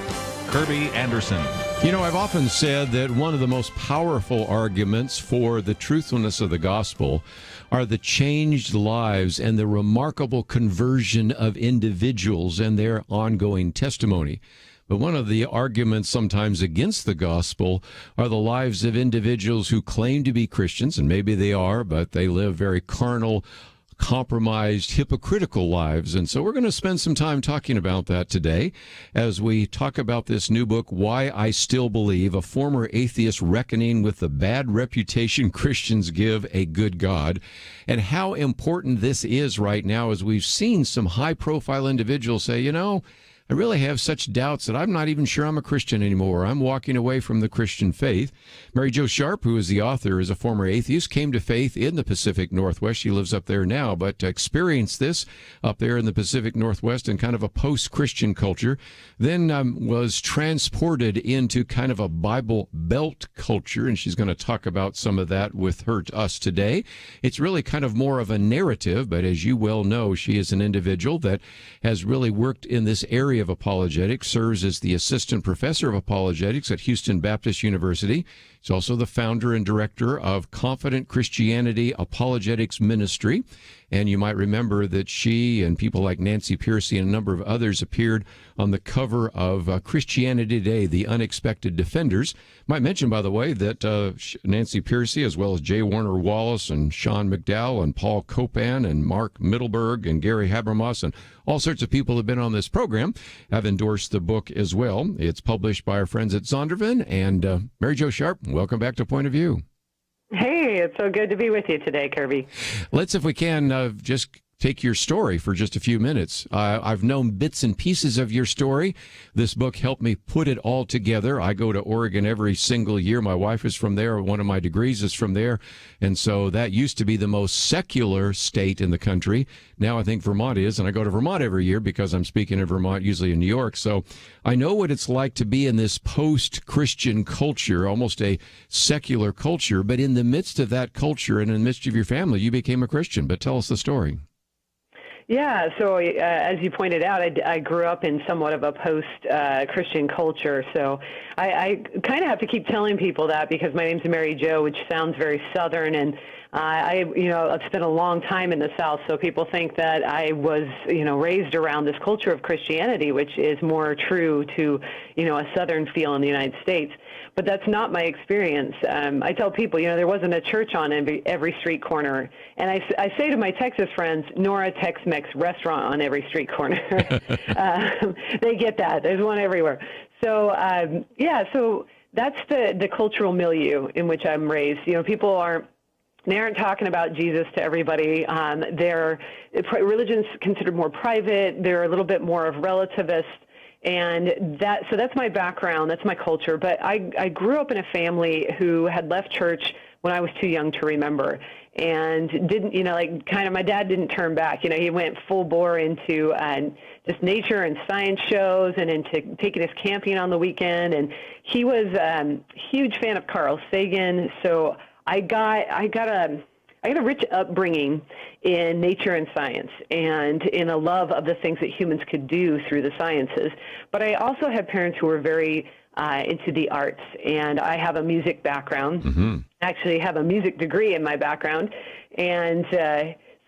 Kerby Anderson. You know, I've often said that one of the most powerful arguments for the truthfulness of the gospel are the changed lives and the remarkable conversion of individuals and their ongoing testimony. But one of the arguments sometimes against the gospel are the lives of individuals who claim to be Christians, and maybe they are, but they live very carnal, compromised, hypocritical lives. And so we're going to spend some time talking about that today as we talk about this new book, Why I Still Believe, a former atheist reckoning with the bad reputation Christians give a good God, and how important this is right now as we've seen some high-profile individuals say, you know, I really have such doubts that I'm not even sure I'm a Christian anymore. I'm walking away from the Christian faith. Mary Jo Sharp, who is the author, is a former atheist, came to faith in the Pacific Northwest. She lives up there now, but experienced this up there in the Pacific Northwest in kind of a post-Christian culture, then was transported into kind of a Bible Belt culture, and she's going to talk about some of that with us today. It's really kind of more of a narrative, but as you well know, she is an individual that has really worked in this area of apologetics, serves as the assistant professor of apologetics at Houston Baptist University. He's also the founder and director of Confident Christianity Apologetics Ministry. And you might remember that she and people like Nancy Pearcey and a number of others appeared on the cover of Christianity Today, The Unexpected Defenders. Might mention, by the way, that Nancy Pearcey, as well as J. Warner Wallace and Sean McDowell and Paul Copan and Mark Middleberg and Gary Habermas and all sorts of people have been on this program, have endorsed the book as well. It's published by our friends at Zondervan. And Mary Jo Sharp, welcome back to Point of View. Hey, it's so good to be with you today, Kerby. Let's, if we can, just take your story for just a few minutes. I've known bits and pieces of your story. This book helped me put it all together. I go to Oregon every single year. My wife is from there. One of my degrees is from there. And so that used to be the most secular state in the country. Now I think Vermont is, and I go to Vermont every year because I'm speaking in Vermont, usually in New York. So I know what it's like to be in this post-Christian culture, almost a secular culture. But in the midst of that culture and in the midst of your family, you became a Christian. But tell us the story. Yeah, so as you pointed out, I grew up in somewhat of a post-Christian culture, so I kind of have to keep telling people that because my name's Mary Jo, which sounds very Southern, and I've spent a long time in the South, so people think that I was, raised around this culture of Christianity, which is more true to, a Southern feel in the United States. But that's not my experience. I tell people, there wasn't a church on every street corner. And I say to my Texas friends, nor a Tex-Mex restaurant on every street corner. They get that. There's one everywhere. So, so that's the cultural milieu in which I'm raised. People they aren't talking about Jesus to everybody. Their religion's considered more private. They're a little bit more of relativist. And so that's my background, that's my culture. But I grew up in a family who had left church when I was too young to remember, and didn't, my dad didn't turn back. He went full bore into just nature and science shows and into taking us camping on the weekend. And he was a huge fan of Carl Sagan. So I got a rich upbringing in nature and science and in a love of the things that humans could do through the sciences. But I also had parents who were very into the arts, and I have a music background. Mm-hmm. I actually have a music degree in my background. And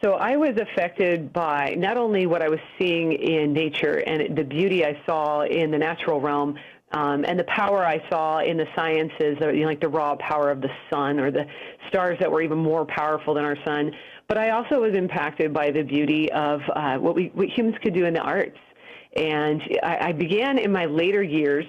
So I was affected by not only what I was seeing in nature and the beauty I saw in the natural realm, and the power I saw in the sciences, like the raw power of the sun or the stars that were even more powerful than our sun. But I also was impacted by the beauty of what humans could do in the arts. And I began in my later years,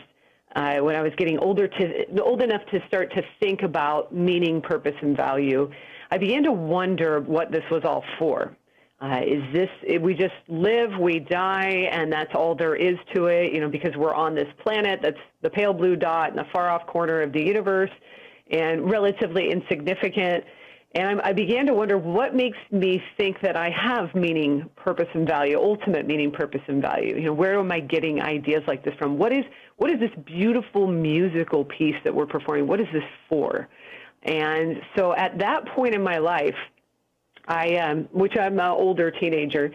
when I was getting old enough to start to think about meaning, purpose, and value, I began to wonder what this was all for. We just live, we die, and that's all there is to it, because we're on this planet that's the pale blue dot in a far-off corner of the universe and relatively insignificant. And I began to wonder what makes me think that I have meaning, purpose, and value, ultimate meaning, purpose, and value. Where am I getting ideas like this from? What is this beautiful musical piece that we're performing? What is this for? And so at that point in my life, which I'm an older teenager,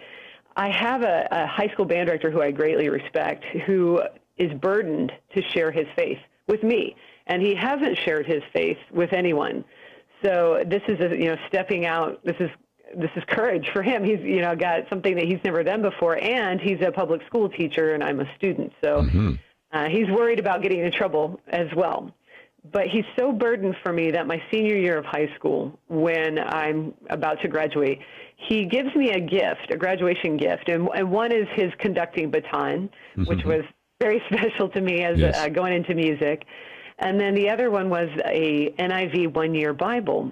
I have a high school band director who I greatly respect, who is burdened to share his faith with me, and he hasn't shared his faith with anyone. So this is stepping out. This is courage for him. He's got something that he's never done before, and he's a public school teacher, and I'm a student. So he's worried about getting in trouble as well. But he's so burdened for me that my senior year of high school, when I'm about to graduate, he gives me a gift, a graduation gift, and one is his conducting baton, which was very special to me as going into music. And then the other one was a NIV one-year Bible.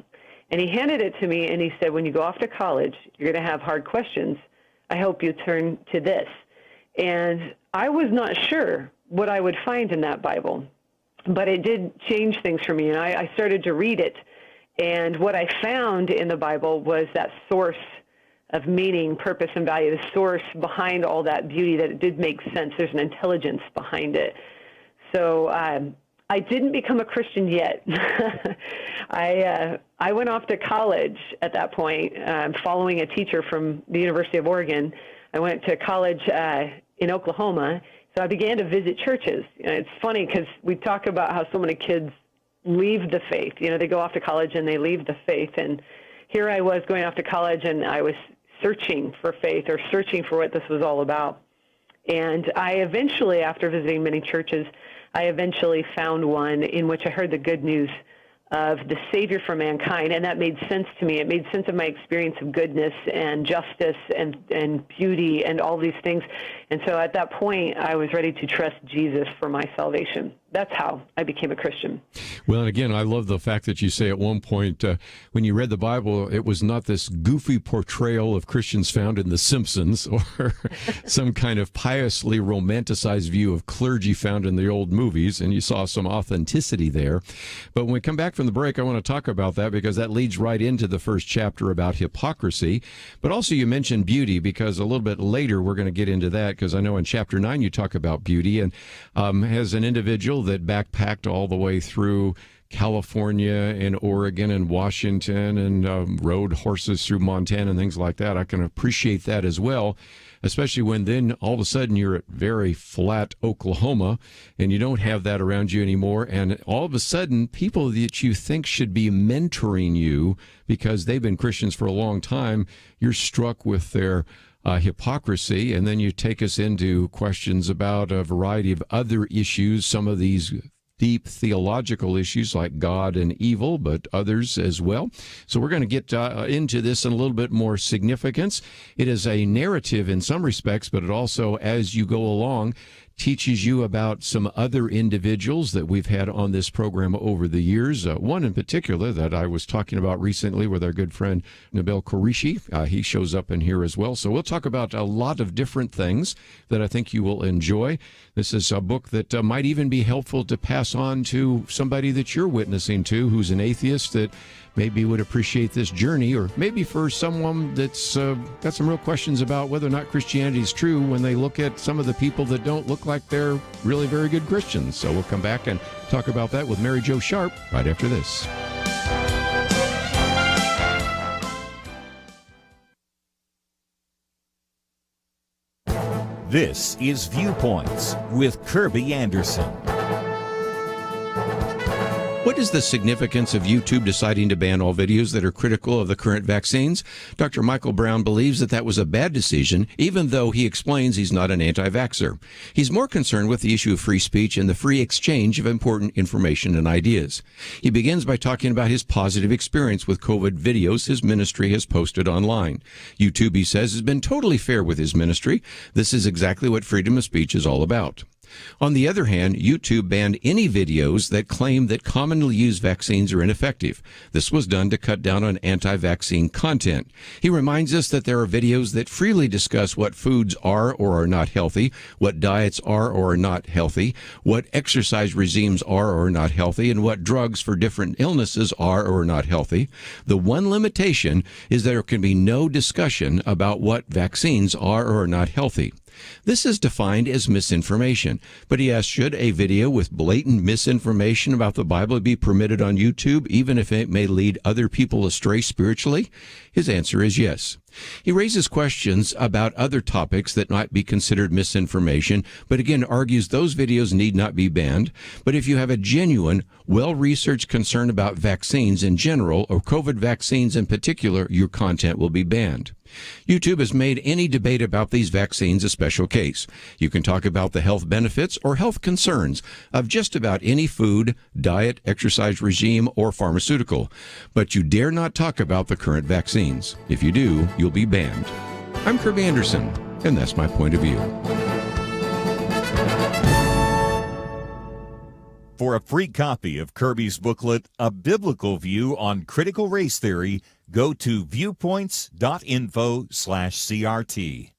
And he handed it to me, and he said, when you go off to college, you're going to have hard questions. I hope you turn to this. And I was not sure what I would find in that Bible, but it did change things for me. And I started to read it. And what I found in the Bible was that source of meaning, purpose, and value, the source behind all that beauty, that it did make sense. There's an intelligence behind it. So I didn't become a Christian yet. I went off to college at that point, following a teacher from the University of Oregon. I went to college in Oklahoma, so I began to visit churches. It's funny because we talk about how so many kids leave the faith. They go off to college and they leave the faith. And here I was going off to college, and I was searching for faith, or searching for what this was all about. And I eventually, after visiting many churches, I eventually found one in which I heard the good news of the Savior for mankind, and that made sense to me. It made sense of my experience of goodness and justice and beauty and all these things. And so at that point, I was ready to trust Jesus for my salvation. That's how I became a Christian. Well, and again, I love the fact that you say at one point, when you read the Bible, it was not this goofy portrayal of Christians found in The Simpsons, or some kind of piously romanticized view of clergy found in the old movies, and you saw some authenticity there. But when we come back from the break, I want to talk about that, because that leads right into the first chapter about hypocrisy. But also you mentioned beauty, because a little bit later we're going to get into that, because I know in chapter 9 you talk about beauty, and as an individual that backpacked all the way through California and Oregon and Washington and rode horses through Montana and things like that, I can appreciate that as well, especially when then all of a sudden you're at very flat Oklahoma and you don't have that around you anymore. And all of a sudden, people that you think should be mentoring you because they've been Christians for a long time, you're struck with their hypocrisy. And then you take us into questions about a variety of other issues, some of these deep theological issues like God and evil, but others as well. So we're going to get into this in a little bit more significance. It is a narrative in some respects, but it also, as you go along, teaches you about some other individuals that we've had on this program over the years. One in particular that I was talking about recently with our good friend Nabil Qureshi. He shows up in here as well. So we'll talk about a lot of different things that I think you will enjoy. This is a book that might even be helpful to pass on to somebody that you're witnessing to who's an atheist that maybe would appreciate this journey, or maybe for someone that's got some real questions about whether or not Christianity is true when they look at some of the people that don't look like they're really very good Christians. So we'll come back and talk about that with Mary Jo Sharp right after this. This is Viewpoints with Kerby Anderson. What is the significance of YouTube deciding to ban all videos that are critical of the current vaccines? Dr. Michael Brown believes that was a bad decision, even though he explains he's not an anti-vaxxer. He's more concerned with the issue of free speech and the free exchange of important information and ideas. He begins by talking about his positive experience with COVID videos his ministry has posted online. YouTube, he says, has been totally fair with his ministry. This is exactly what freedom of speech is all about. On the other hand, YouTube banned any videos that claim that commonly used vaccines are ineffective. This was done to cut down on anti-vaccine content. He reminds us that there are videos that freely discuss what foods are or are not healthy, what diets are or are not healthy, what exercise regimes are or are not healthy, and what drugs for different illnesses are or are not healthy. The one limitation is that there can be no discussion about what vaccines are or are not healthy. This is defined as misinformation, but he asks, should a video with blatant misinformation about the Bible be permitted on YouTube, even if it may lead other people astray spiritually? His answer is yes. He raises questions about other topics that might be considered misinformation, but again argues those videos need not be banned. But if you have a genuine, well-researched concern about vaccines in general, or COVID vaccines in particular, your content will be banned. YouTube has made any debate about these vaccines a special case. You can talk about the health benefits or health concerns of just about any food, diet, exercise regime, or pharmaceutical. But you dare not talk about the current vaccines. If you do, you'll be banned. I'm Kerby Anderson, and that's my point of view. For a free copy of Kerby's booklet, A Biblical View on Critical Race Theory, go to viewpoints.info/CRT.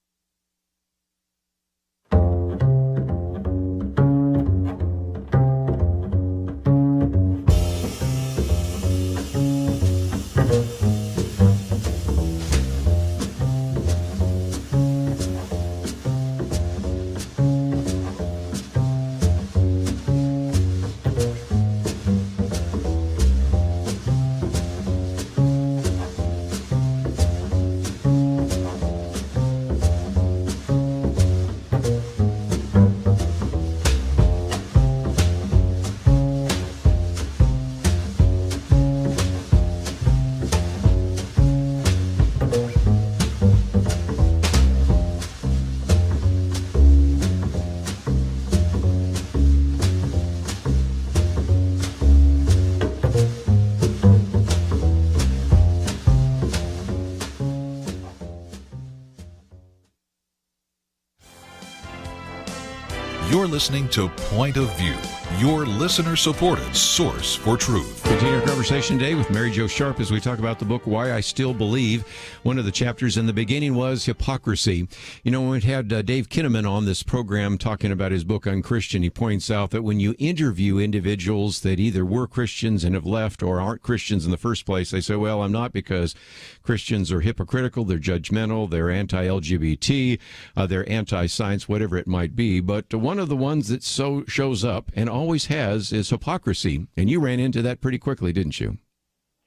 You're listening to Point of View, your listener-supported source for truth. Continue our conversation today with Mary Jo Sharp as we talk about the book Why I Still Believe. One of the chapters in the beginning was hypocrisy. You know, when we had Dave Kinnaman on this program talking about his book Unchristian, he points out that when you interview individuals that either were Christians and have left or aren't Christians in the first place, they say, well, I'm not because Christians are hypocritical, they're judgmental, they're anti-LGBT, they're anti-science, whatever it might be. But one of the ones that shows up and always has is hypocrisy. And you ran into that pretty quickly, didn't you?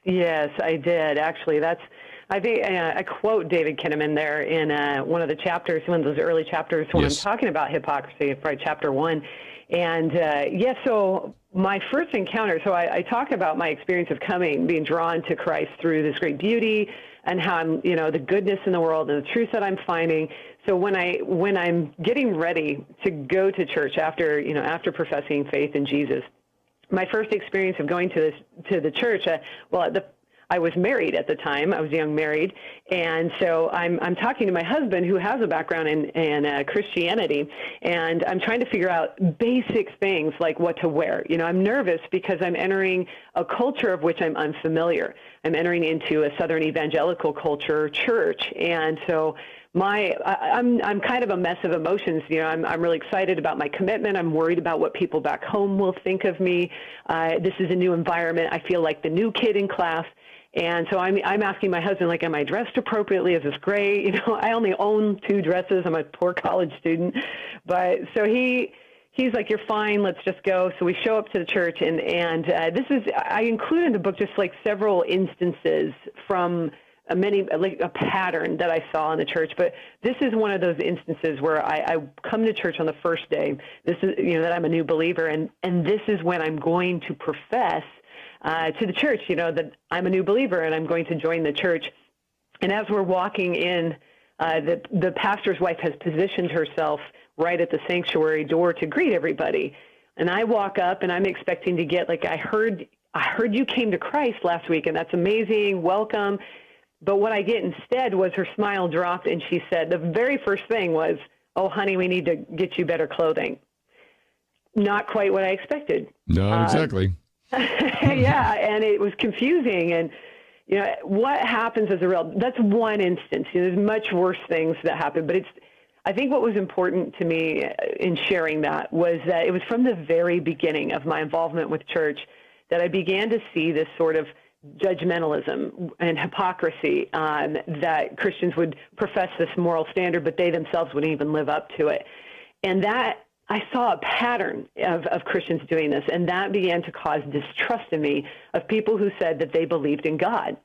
Yes, I did. Actually, I quote David Kinnaman there in one of the chapters, one of those early chapters when Yes. I'm talking about hypocrisy, probably chapter 1. And so my first encounter, so I talk about my experience of being drawn to Christ through this great beauty and how I'm, the goodness in the world and the truth that I'm finding. So when I'm getting ready to go to church after professing faith in Jesus, my first experience of going to the church, I was married at the time. I was young married, and so I'm talking to my husband who has a background in Christianity, and I'm trying to figure out basic things like what to wear. I'm nervous because I'm entering a culture of which I'm unfamiliar. I'm entering into a Southern evangelical culture church, and so I'm kind of a mess of emotions. I'm really excited about my commitment. I'm worried about what people back home will think of me. This is a new environment. I feel like the new kid in class. And so I'm asking my husband, like, am I dressed appropriately? Is this great? I only own 2 dresses. I'm a poor college student. But so he's like, you're fine. Let's just go. So we show up to the church, and I include in the book just like several instances from a pattern that I saw in the church, but this is one of those instances where I come to church on the first day. This is, that I'm a new believer, and this is when I'm going to profess to the church, that I'm a new believer and I'm going to join the church. And as we're walking in, the pastor's wife has positioned herself right at the sanctuary door to greet everybody. And I walk up and I'm expecting to get I heard you came to Christ last week, and that's amazing. Welcome. But what I get instead was her smile dropped, and she said, the very first thing was, "Oh, honey, we need to get you better clothing." Not quite what I expected. No, exactly. Yeah, and it was confusing. And, what happens as that's one instance. There's much worse things that happen, but I think what was important to me in sharing that was that it was from the very beginning of my involvement with church that I began to see this sort of judgmentalism and hypocrisy that Christians would profess this moral standard, but they themselves wouldn't even live up to it. And that I saw a pattern of Christians doing this, and that began to cause distrust in me of people who said that they believed in God.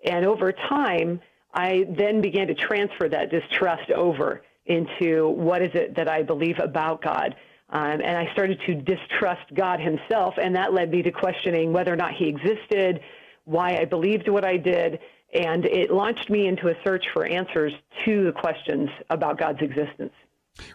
And over time, I then began to transfer that distrust over into what is it that I believe about God. And I started to distrust God himself, and that led me to questioning whether or not he existed, why I believed what I did, and it launched me into a search for answers to the questions about God's existence.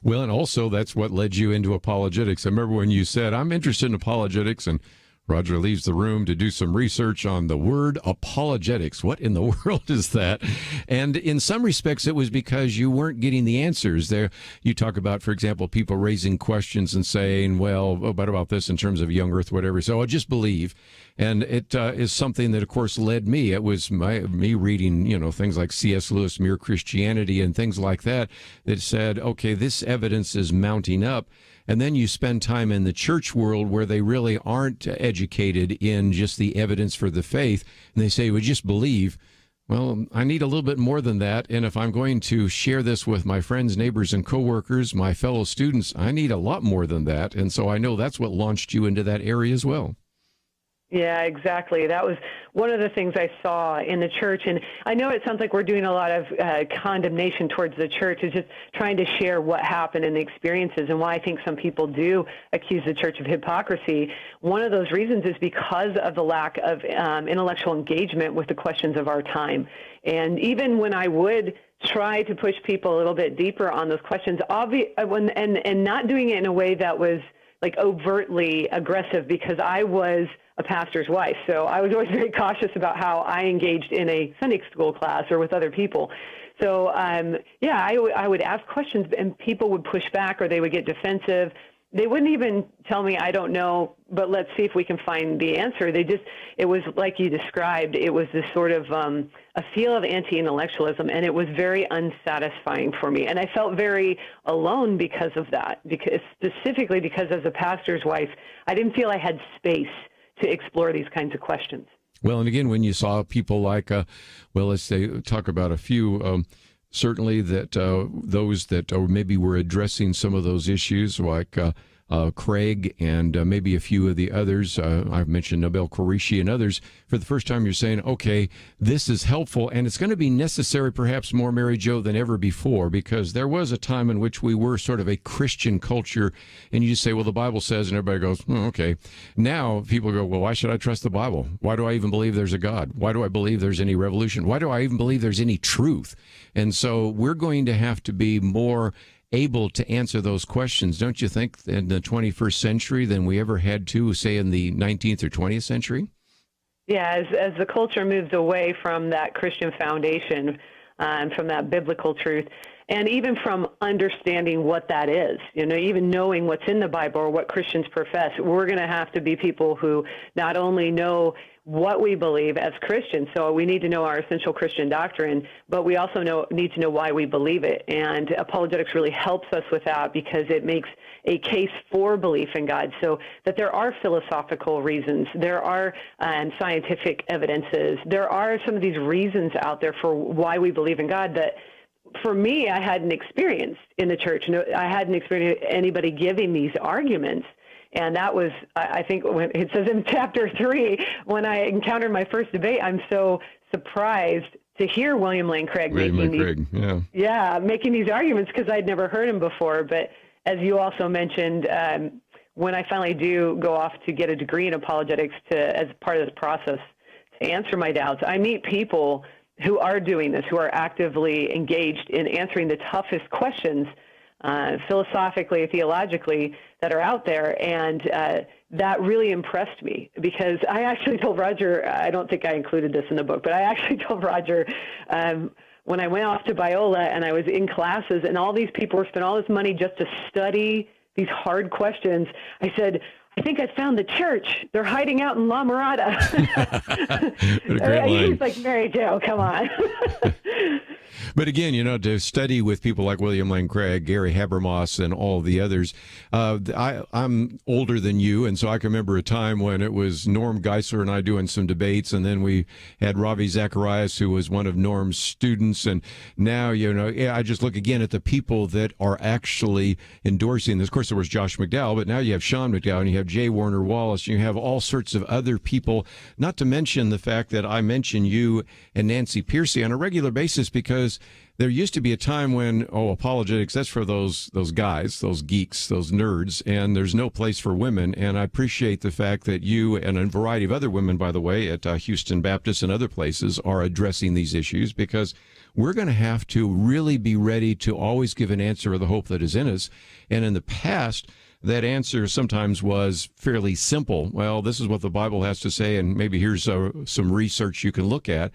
Well, and also that's what led you into apologetics. I remember when you said, I'm interested in apologetics, and Roger leaves the room to do some research on the word apologetics. What in the world is that? And in some respects, it was because you weren't getting the answers there. You talk about, for example, people raising questions and saying, well, what about this in terms of young earth, whatever. So I just believe. And it is something that, of course, led me. It was me reading, things like C.S. Lewis, Mere Christianity, and things like that said, okay, this evidence is mounting up. And then you spend time in the church world where they really aren't educated in just the evidence for the faith. And they say, we just believe. Well, I need a little bit more than that. And if I'm going to share this with my friends, neighbors, and coworkers, my fellow students, I need a lot more than that. And so I know that's what launched you into that area as well. Yeah, exactly. That was one of the things I saw in the church. And I know it sounds like we're doing a lot of condemnation towards the church, is just trying to share what happened in the experiences and why I think some people do accuse the church of hypocrisy. One of those reasons is because of the lack of intellectual engagement with the questions of our time. And even when I would try to push people a little bit deeper on those questions, and not doing it in a way that was overtly aggressive, because I was a pastor's wife. So I was always very cautious about how I engaged in a Sunday school class or with other people. So, I would ask questions and people would push back or they would get defensive. They wouldn't even tell me, I don't know, but let's see if we can find the answer. It was like you described, it was this sort of a feel of anti-intellectualism, and it was very unsatisfying for me. And I felt very alone because of that, specifically because as a pastor's wife, I didn't feel I had space to explore these kinds of questions. Well, and again, when you saw people like, let's say, talk about a few, certainly that those that maybe were addressing some of those issues, like Craig and maybe a few of the others, I've mentioned Nabel Qureshi and others, for the first time you're saying, okay, this is helpful, and it's going to be necessary perhaps more, Mary Jo, than ever before, because there was a time in which we were sort of a Christian culture, and you just say, well, the Bible says, and everybody goes, okay. Now people go, well, why should I trust the Bible? Why do I even believe there's a God? Why do I believe there's any revolution? Why do I even believe there's any truth? And so we're going to have to be more able to answer those questions, don't you think, in the 21st century than we ever had to, say, in the 19th or 20th century? Yeah, as the culture moves away from that Christian foundation, from that biblical truth, and even from understanding what that is, even knowing what's in the Bible or what Christians profess, we're going to have to be people who not only know what we believe as Christians, so we need to know our essential Christian doctrine, but we also need to know why we believe it. And apologetics really helps us with that, because it makes a case for belief in God, so that there are philosophical reasons, there are scientific evidences, there are some of these reasons out there for why we believe in God that, for me, I hadn't experienced in the church. I hadn't experienced anybody giving these arguments. And that was, I think, when it says in chapter 3, when I encountered my first debate, I'm so surprised to hear William Lane Craig making these arguments, because I'd never heard him before. But as you also mentioned, when I finally do go off to get a degree in apologetics as part of this process to answer my doubts, I meet people who are doing this, who are actively engaged in answering the toughest questions philosophically, theologically, that are out there. And that really impressed me, because I actually told Roger, I don't think I included this in the book, but I actually told Roger when I went off to Biola and I was in classes and all these people were spending all this money just to study these hard questions, I said, I think I found the church. They're hiding out in La Mirada. What a great line. He's like, Mary Jo, come on. But again, to study with people like William Lane Craig, Gary Habermas, and all the others, I'm older than you, and so I can remember a time when it was Norm Geisler and I doing some debates, and then we had Ravi Zacharias, who was one of Norm's students, and now, I just look again at the people that are actually endorsing this. Of course, there was Josh McDowell, but now you have Sean McDowell, and you have J. Warner Wallace, and you have all sorts of other people, not to mention the fact that I mention you and Nancy Pearcey on a regular basis, because there used to be a time when, apologetics, that's for those guys, those geeks, those nerds, and there's no place for women. And I appreciate the fact that you and a variety of other women, by the way, at Houston Baptist and other places are addressing these issues, because we're going to have to really be ready to always give an answer of the hope that is in us. And in the past, that answer sometimes was fairly simple. Well, this is what the Bible has to say, and maybe here's some research you can look at.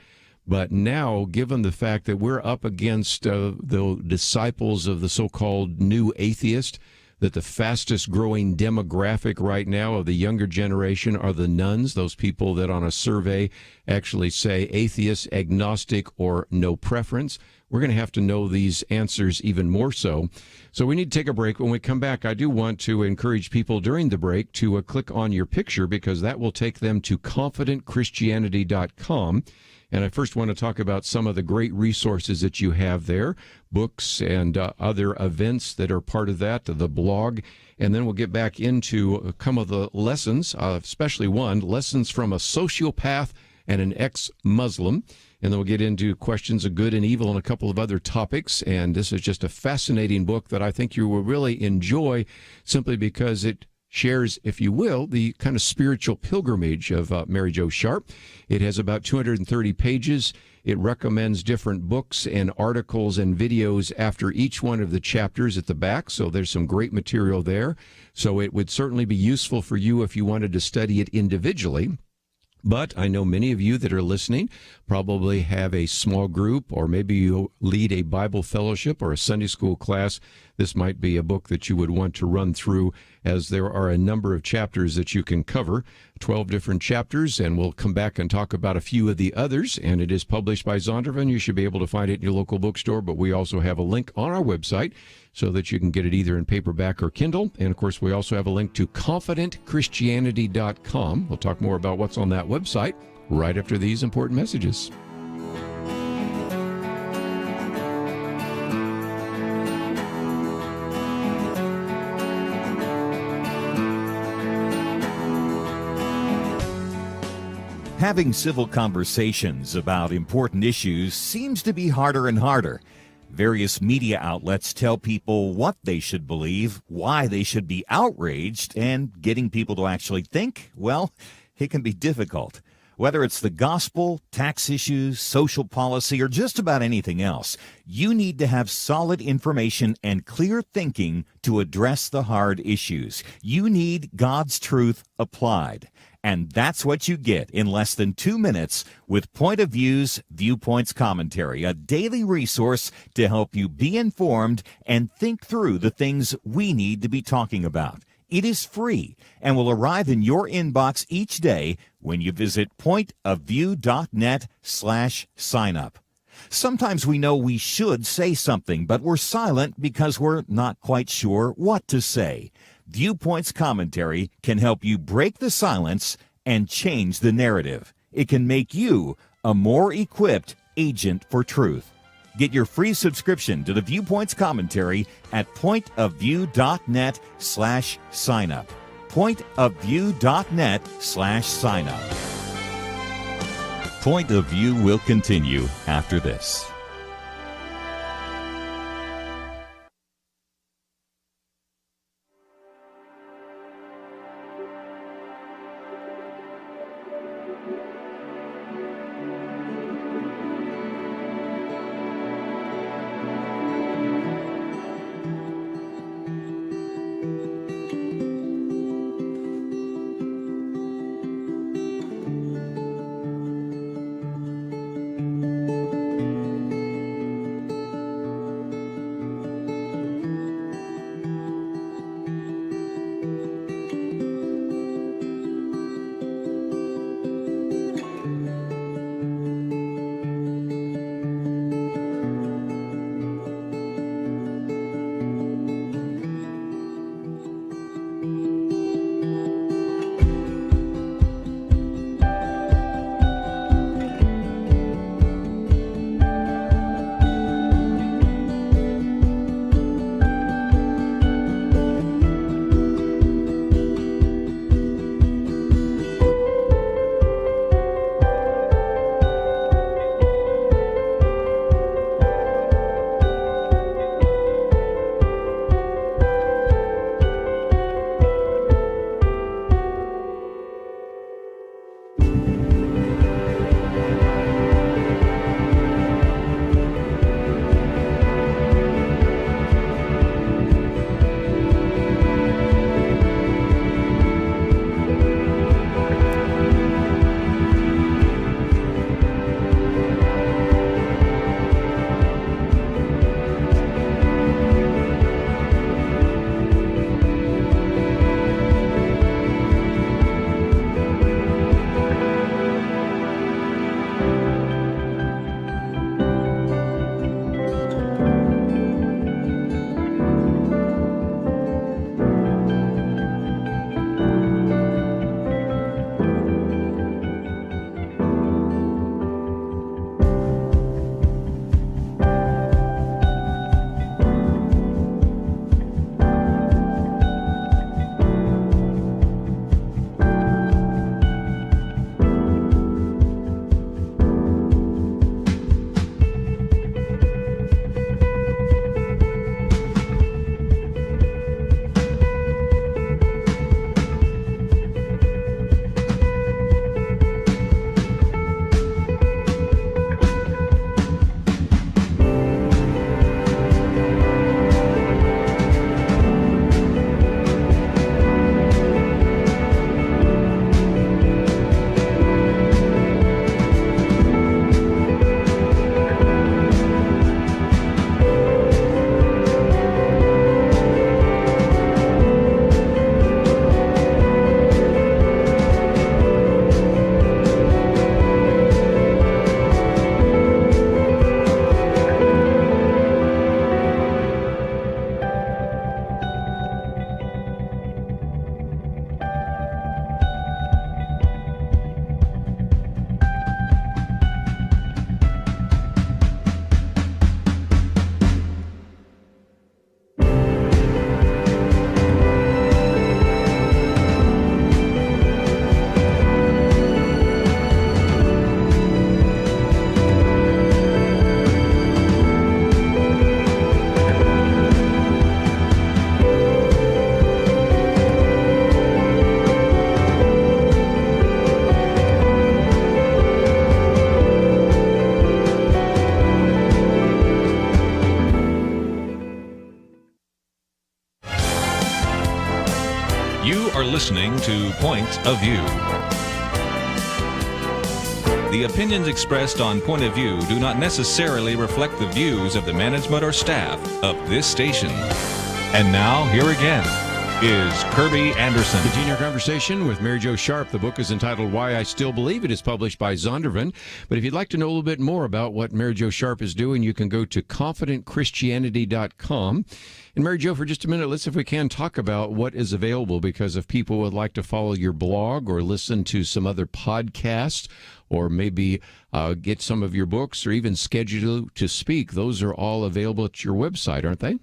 But now, given the fact that we're up against the disciples of the so-called new atheist, that the fastest growing demographic right now of the younger generation are the nuns, those people that on a survey actually say atheist, agnostic, or no preference, we're going to have to know these answers even more so. So we need to take a break. When we come back, I do want to encourage people during the break to click on your picture, because that will take them to confidentchristianity.com. And I first want to talk about some of the great resources that you have there, books and other events that are part of that, the blog. And then we'll get back into some of the lessons, especially one, lessons from a sociopath and an ex-Muslim. And then we'll get into questions of good and evil and a couple of other topics. And this is just a fascinating book that I think you will really enjoy, simply because it shares, if you will, the kind of spiritual pilgrimage of Mary Jo Sharp. It has about 230 pages. It recommends different books and articles and videos after each one of the chapters at the back, so there's some great material there. So it would certainly be useful for you if you wanted to study it individually. But I know many of you that are listening probably have a small group, or maybe you lead a Bible fellowship or a Sunday school class. This might be a book that you would want to run through, as there are a number of chapters that you can cover, 12 different chapters, and we'll come back and talk about a few of the others. And it is published by Zondervan. You should be able to find it in your local bookstore, but we also have a link on our website so that you can get it either in paperback or Kindle. And of course, we also have a link to confidentchristianity.com. We'll talk more about what's on that website right after these important messages. Having civil conversations about important issues seems to be harder and harder. Various media outlets tell people what they should believe, why they should be outraged, and getting people to actually think, well, it can be difficult. Whether it's the gospel, tax issues, social policy, or just about anything else, you need to have solid information and clear thinking to address the hard issues. You need God's truth applied. And that's what you get in less than 2 minutes with Point of View's Viewpoints Commentary, a daily resource to help you be informed and think through the things we need to be talking about. It is free and will arrive in your inbox each day when you visit pointofview.net/signup. Sometimes we know we should say something, but we're silent because we're not quite sure what to say. Viewpoints Commentary can help you break the silence and change the narrative. It can make you a more equipped agent for truth. Get your free subscription to the Viewpoints Commentary at pointofview.net/signup. pointofview.net/signup. Point of View will continue after this. are listening to Point of View. The opinions expressed on Point of View do not necessarily reflect the views of the management or staff of this station. And now, here again is Kerby Anderson. Continue our conversation with Mary Jo Sharp. The book is entitled Why I Still Believe. It is published by Zondervan. But if you'd like to know a little bit more about what Mary Jo Sharp is doing, you can go to confidentchristianity.com. And Mary Jo, for just a minute, let's, if we can, talk about what is available, because if people would like to follow your blog or listen to some other podcasts or maybe get some of your books or even schedule to speak, those are all available at your website, aren't they?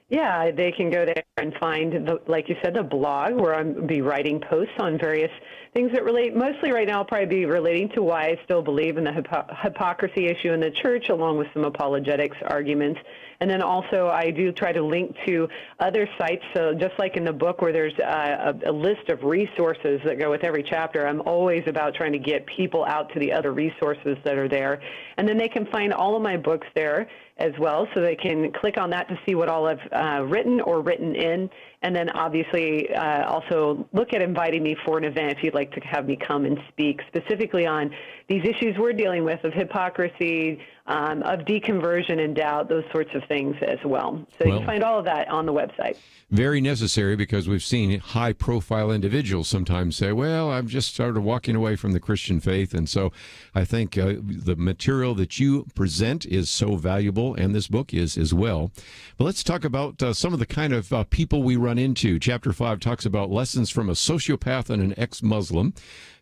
Yeah, they can go there and find, like you said, the blog where I'll be writing posts on various things that relate. Mostly right now I'll probably be relating to why I still believe in the hypocrisy issue in the church, along with some apologetics arguments. And then also I do try to link to other sites. So just like in the book where there's a list of resources that go with every chapter, I'm always about trying to get people out to the other resources that are there. And then they can find all of my books there as well, so they can click on that to see what all I've written or written in. And then obviously also look at inviting me for an event if you'd like to have me come and speak specifically on these issues we're dealing with of hypocrisy, of deconversion and doubt, those sorts of things as well. So you can find all of that on the website. Very necessary, because we've seen high-profile individuals sometimes say, well, I've just started walking away from the Christian faith. And so I think the material that you present is so valuable, and this book is as well. But let's talk about some of the kind of people we run into. Chapter 5 talks about lessons from a sociopath and an ex-Muslim.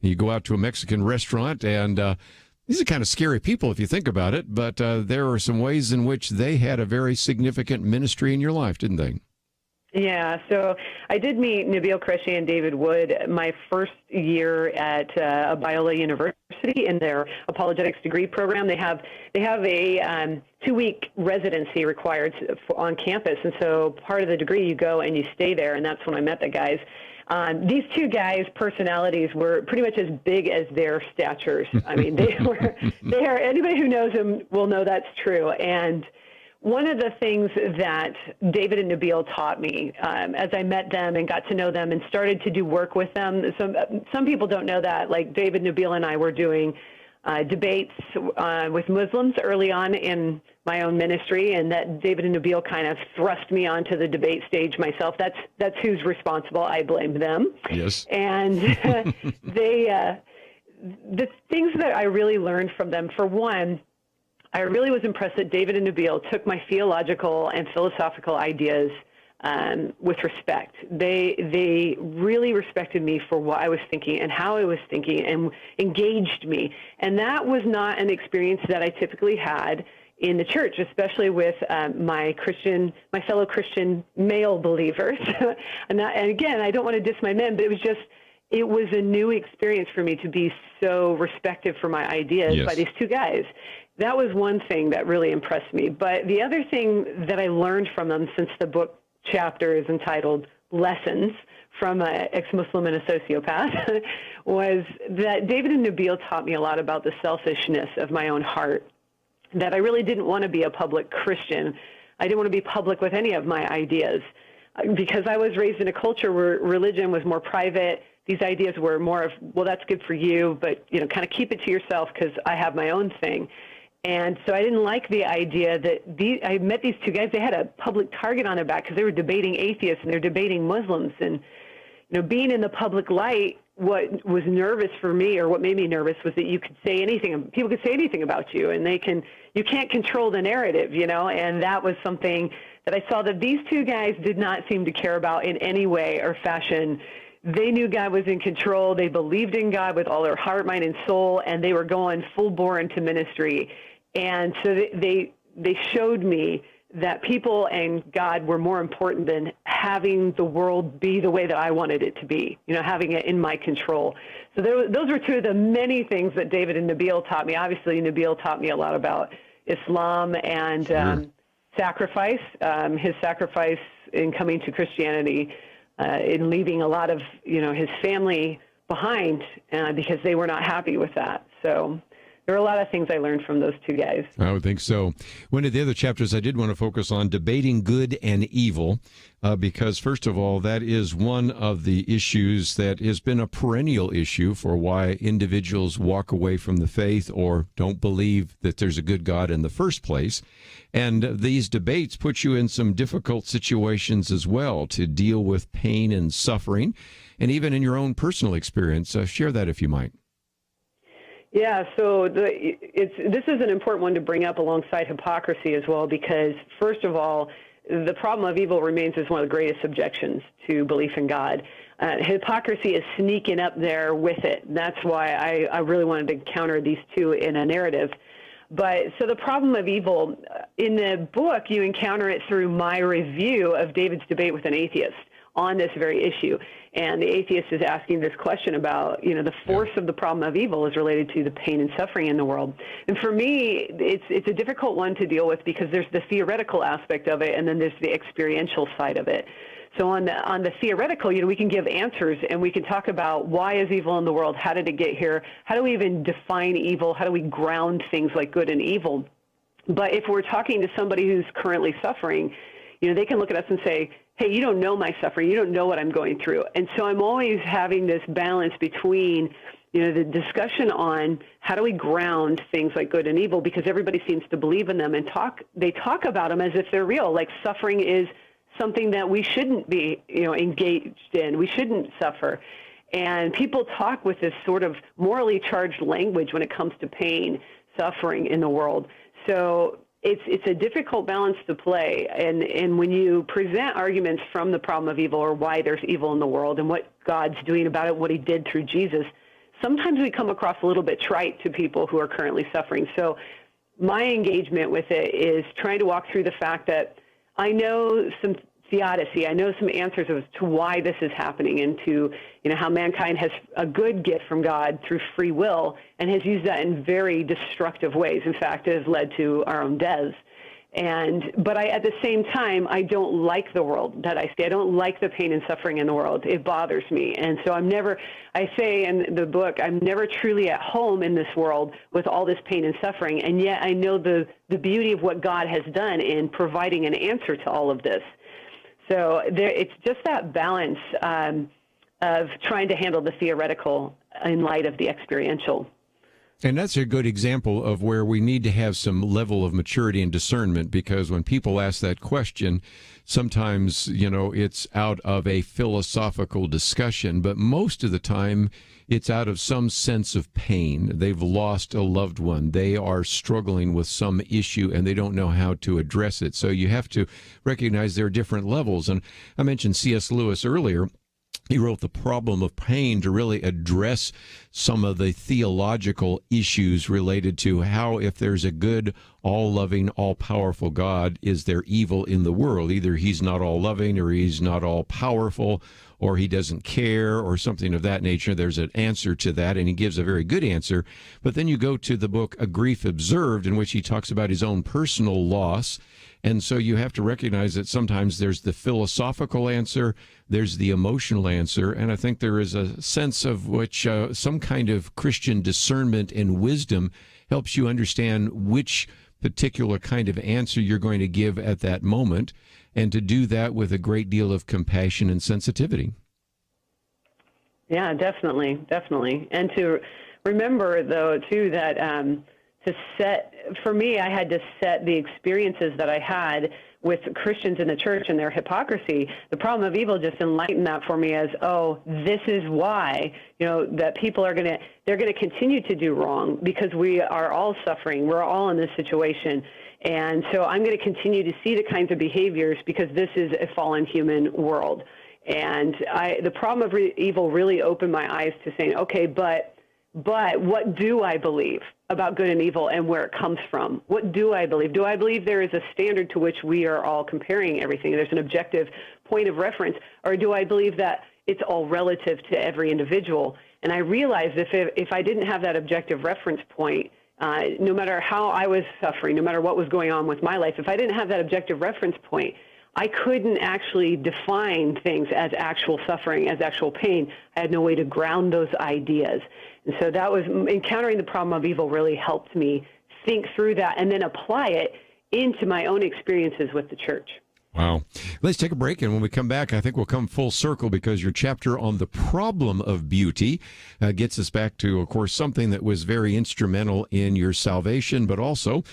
You go out to a Mexican restaurant, and these are kind of scary people if you think about it, but there are some ways in which they had a very significant ministry in your life, didn't they? Yeah, so I did meet Nabil Qureshi and David Wood my first year at Biola University in their apologetics degree program. They have a 2-week residency required on campus, and so part of the degree you go and you stay there, and that's when I met the guys. These two guys' personalities were pretty much as big as their statures. I mean, they are, anybody who knows them will know that's true. And one of the things that David and Nabil taught me as I met them and got to know them and started to do work with them, some people don't know that, like David, Nabil, and I were doing debates with Muslims early on in my own ministry, and that David and Nabil kind of thrust me onto the debate stage myself. That's who's responsible. I blame them. Yes. And the things that I really learned from them, for one, I really was impressed that David and Nabil took my theological and philosophical ideas with respect. They really respected me for what I was thinking and how I was thinking, and engaged me. And that was not an experience that I typically had in the church, especially with my fellow Christian male believers. And again, I don't want to diss my men, but it was a new experience for me to be so respected for my ideas by these two guys. That was one thing that really impressed me. But the other thing that I learned from them, since the book chapter is entitled Lessons from an Ex-Muslim and a Sociopath, was that David and Nabil taught me a lot about the selfishness of my own heart, that I really didn't want to be a public Christian. I didn't want to be public with any of my ideas, because I was raised in a culture where religion was more private. These ideas were more of, well, that's good for you, but kind of keep it to yourself because I have my own thing. And so I didn't like the idea that I met these two guys. They had a public target on their back because they were debating atheists and they're debating Muslims. And being in the public light, what was nervous for me, or what made me nervous, was that you could say anything. People could say anything about you, and you can't control the narrative, And that was something that I saw that these two guys did not seem to care about in any way or fashion. They knew God was in control. They believed in God with all their heart, mind, and soul, and they were going full bore into ministry. And so they showed me that people and God were more important than having the world be the way that I wanted it to be, having it in my control. So those were two of the many things that David and Nabil taught me. Obviously, Nabil taught me a lot about Islam and sacrifice, his sacrifice in coming to Christianity, in leaving a lot of, his family behind because they were not happy with that. So there are a lot of things I learned from those two guys. I would think so. One of the other chapters I did want to focus on debating good and evil, because first of all, that is one of the issues that has been a perennial issue for why individuals walk away from the faith or don't believe that there's a good God in the first place. And these debates put you in some difficult situations as well to deal with pain and suffering, and even in your own personal experience. Share that if you might. Yeah, so this is an important one to bring up alongside hypocrisy as well, because first of all, the problem of evil remains as one of the greatest objections to belief in God. Hypocrisy is sneaking up there with it. That's why I really wanted to counter these two in a narrative. But so the problem of evil, in the book, you encounter it through my review of David's debate with an atheist on this very issue. And the atheist is asking this question about, the force of the problem of evil is related to the pain and suffering in the world. And for me, it's a difficult one to deal with because there's the theoretical aspect of it, and then there's the experiential side of it. So on the theoretical, we can give answers, and we can talk about why is evil in the world, how did it get here, how do we even define evil, how do we ground things like good and evil. But if we're talking to somebody who's currently suffering, they can look at us and say, hey, you don't know my suffering. You don't know what I'm going through. And so I'm always having this balance between, the discussion on how do we ground things like good and evil, because everybody seems to believe in them and they talk about them as if they're real, like suffering is something that we shouldn't be, engaged in. We shouldn't suffer. And people talk with this sort of morally charged language when it comes to pain, suffering in the world. So it's a difficult balance to play. And when you present arguments from the problem of evil or why there's evil in the world and what God's doing about it, what he did through Jesus, sometimes we come across a little bit trite to people who are currently suffering. So my engagement with it is trying to walk through the fact that I know some theodicy. I know some answers as to why this is happening and to, how mankind has a good gift from God through free will and has used that in very destructive ways. In fact, it has led to our own deaths. But at the same time, I don't like the world that I see. I don't like the pain and suffering in the world. It bothers me. And so I say in the book, I'm never truly at home in this world with all this pain and suffering. And yet I know the beauty of what God has done in providing an answer to all of this. So it's just that balance of trying to handle the theoretical in light of the experiential. And that's a good example of where we need to have some level of maturity and discernment, because when people ask that question, sometimes, it's out of a philosophical discussion, but most of the time it's out of some sense of pain. They've lost a loved one. They are struggling with some issue and they don't know how to address it. So you have to recognize there are different levels. And I mentioned C.S. Lewis earlier. He wrote The Problem of Pain to really address some of the theological issues related to how, if there's a good, all-loving, all-powerful God, is there evil in the world? Either he's not all-loving or he's not all-powerful or he doesn't care or something of that nature. There's an answer to that, and he gives a very good answer. But then you go to the book A Grief Observed, in which he talks about his own personal loss. And so you have to recognize that sometimes there's the philosophical answer, there's the emotional answer, and I think there is a sense of which some kind of Christian discernment and wisdom helps you understand which particular kind of answer you're going to give at that moment, and to do that with a great deal of compassion and sensitivity. Yeah, definitely. And to remember, though, too, that for me, I had to set the experiences that I had with Christians in the church and their hypocrisy. The problem of evil just enlightened that for me as, this is why, that people they're going to continue to do wrong because we are all suffering. We're all in this situation. And so I'm going to continue to see the kinds of behaviors because this is a fallen human world. And the problem of evil really opened my eyes to saying, okay, but what do I believe about good and evil and where it comes from? What do I believe? Do I believe there is a standard to which we are all comparing everything? There's an objective point of reference, or do I believe that it's all relative to every individual? And I realized if I didn't have that objective reference point, no matter how I was suffering, no matter what was going on with my life, if I didn't have that objective reference point, I couldn't actually define things as actual suffering, as actual pain. I had no way to ground those ideas. And so that was encountering the problem of evil really helped me think through that and then apply it into my own experiences with the church. Wow. Let's take a break, and when we come back, I think we'll come full circle because your chapter on the problem of beauty gets us back to, of course, something that was very instrumental in your salvation, but also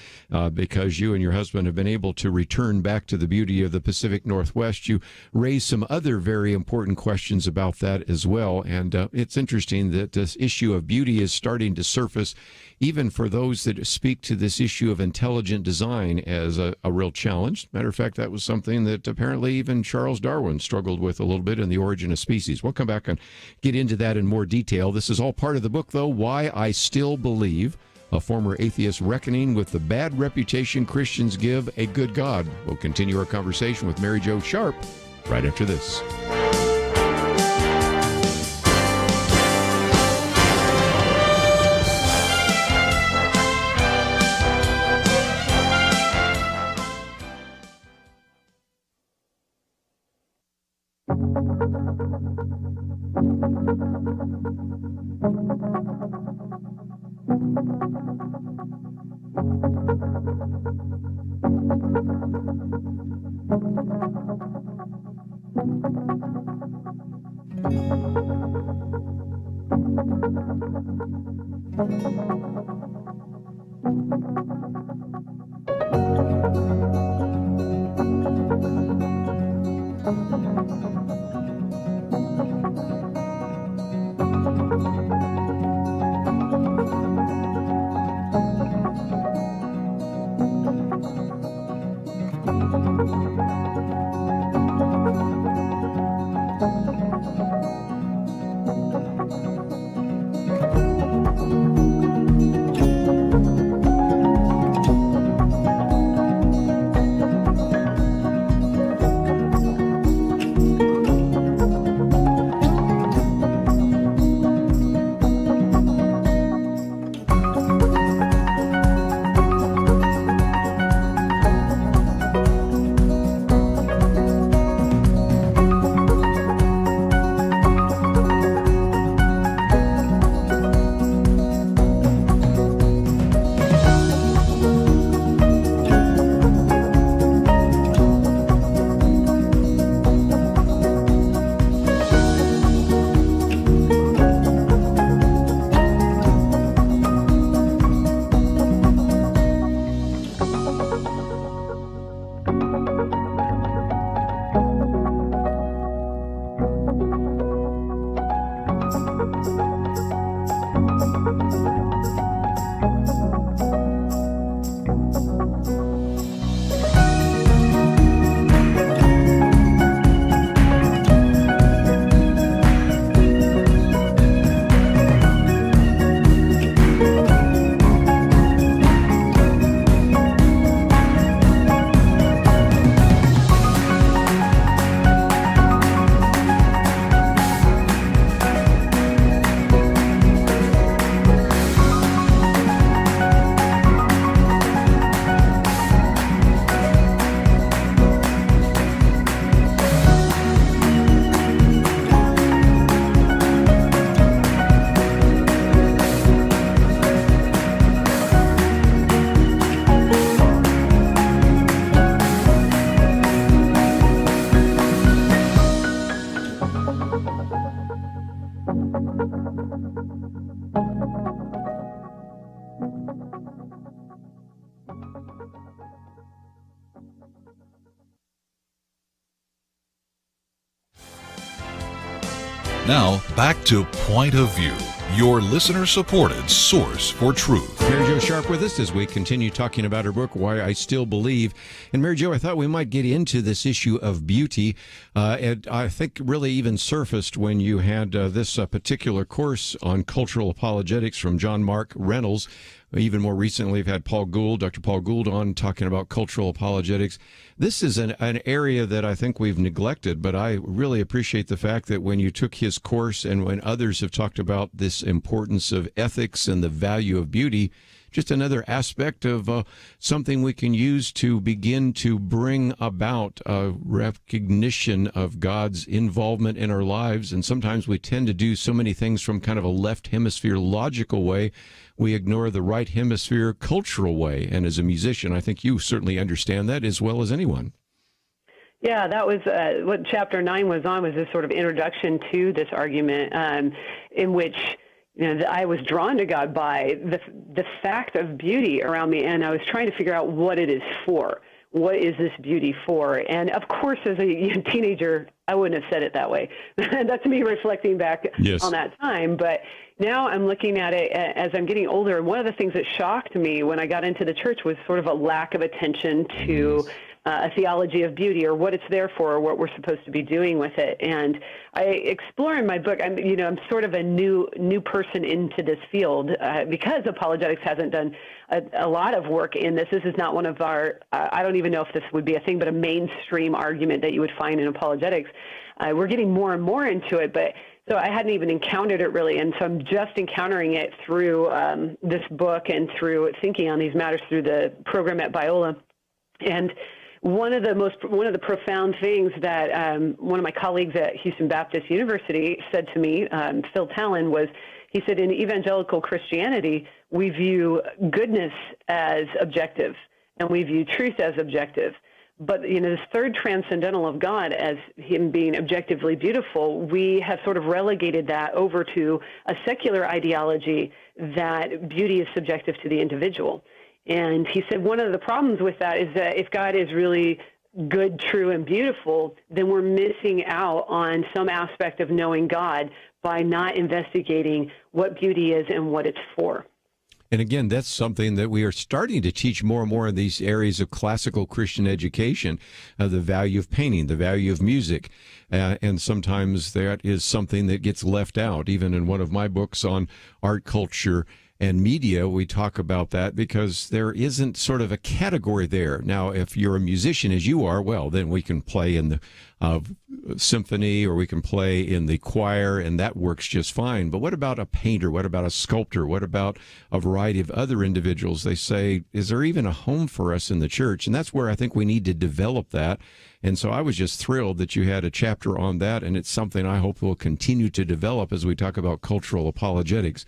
because you and your husband have been able to return back to the beauty of the Pacific Northwest, you raise some other very important questions about that as well. And it's interesting that this issue of beauty is starting to surface even for those that speak to this issue of intelligent design as a real challenge. Matter of fact, that was something that apparently even Charles Darwin struggled with a little bit in The Origin of Species. We'll come back and get into that in more detail. This is all part of the book, though, Why I Still Believe, a former atheist reckoning with the bad reputation Christians give a good God. We'll continue our conversation with Mary Jo Sharp right after this. Now, back to Point of View, your listener-supported source for truth. Mary Jo Sharp with us as we continue talking about her book, Why I Still Believe. And Mary Jo, I thought we might get into this issue of beauty. And I think really even surfaced when you had this particular course on cultural apologetics from John Mark Reynolds. Even more recently, we've had Dr. Paul Gould on talking about cultural apologetics. This is an area that I think we've neglected, but I really appreciate the fact that when you took his course and when others have talked about this importance of ethics and the value of beauty, just another aspect of something we can use to begin to bring about recognition of God's involvement in our lives. And sometimes we tend to do so many things from kind of a left hemisphere logical way, we ignore the right hemisphere cultural way. And as a musician, I think you certainly understand that as well as anyone. Yeah, that was what Chapter 9 was on, was this sort of introduction to this argument in which I was drawn to God by the fact of beauty around me, and I was trying to figure out what it is for. What is this beauty for? And of course, as a teenager, I wouldn't have said it that way. That's me reflecting back on that time. But now I'm looking at it as I'm getting older. And one of the things that shocked me when I got into the church was sort of a lack of attention to a theology of beauty, or what it's there for, or what we're supposed to be doing with it. And I explore in my book, I'm sort of a new person into this field because apologetics hasn't done a lot of work in this. This is not one of our, I don't even know if this would be a thing, but a mainstream argument that you would find in apologetics. We're getting more and more into it, but so I hadn't even encountered it really, and so I'm just encountering it through this book and through thinking on these matters through the program at Biola. And one of the profound things that one of my colleagues at Houston Baptist University said to me, Phil Talon, was, he said, in evangelical Christianity, we view goodness as objective, and we view truth as objective. But, this third transcendental of God as him being objectively beautiful, we have sort of relegated that over to a secular ideology that beauty is subjective to the individual. And he said one of the problems with that is that if God is really good, true, and beautiful, then we're missing out on some aspect of knowing God by not investigating what beauty is and what it's for. And again, that's something that we are starting to teach more and more in these areas of classical Christian education, the value of painting, the value of music. And sometimes that is something that gets left out. Even in one of my books on art, culture, and media, we talk about that because there isn't sort of a category there. Now, if you're a musician, as you are, well, then we can play in the symphony, or we can play in the choir, and that works just fine. But what about a painter? What about a sculptor? What about a variety of other individuals? They say, is there even a home for us in the church? And that's where I think we need to develop that. And so I was just thrilled that you had a chapter on that, and it's something I hope will continue to develop as we talk about cultural apologetics.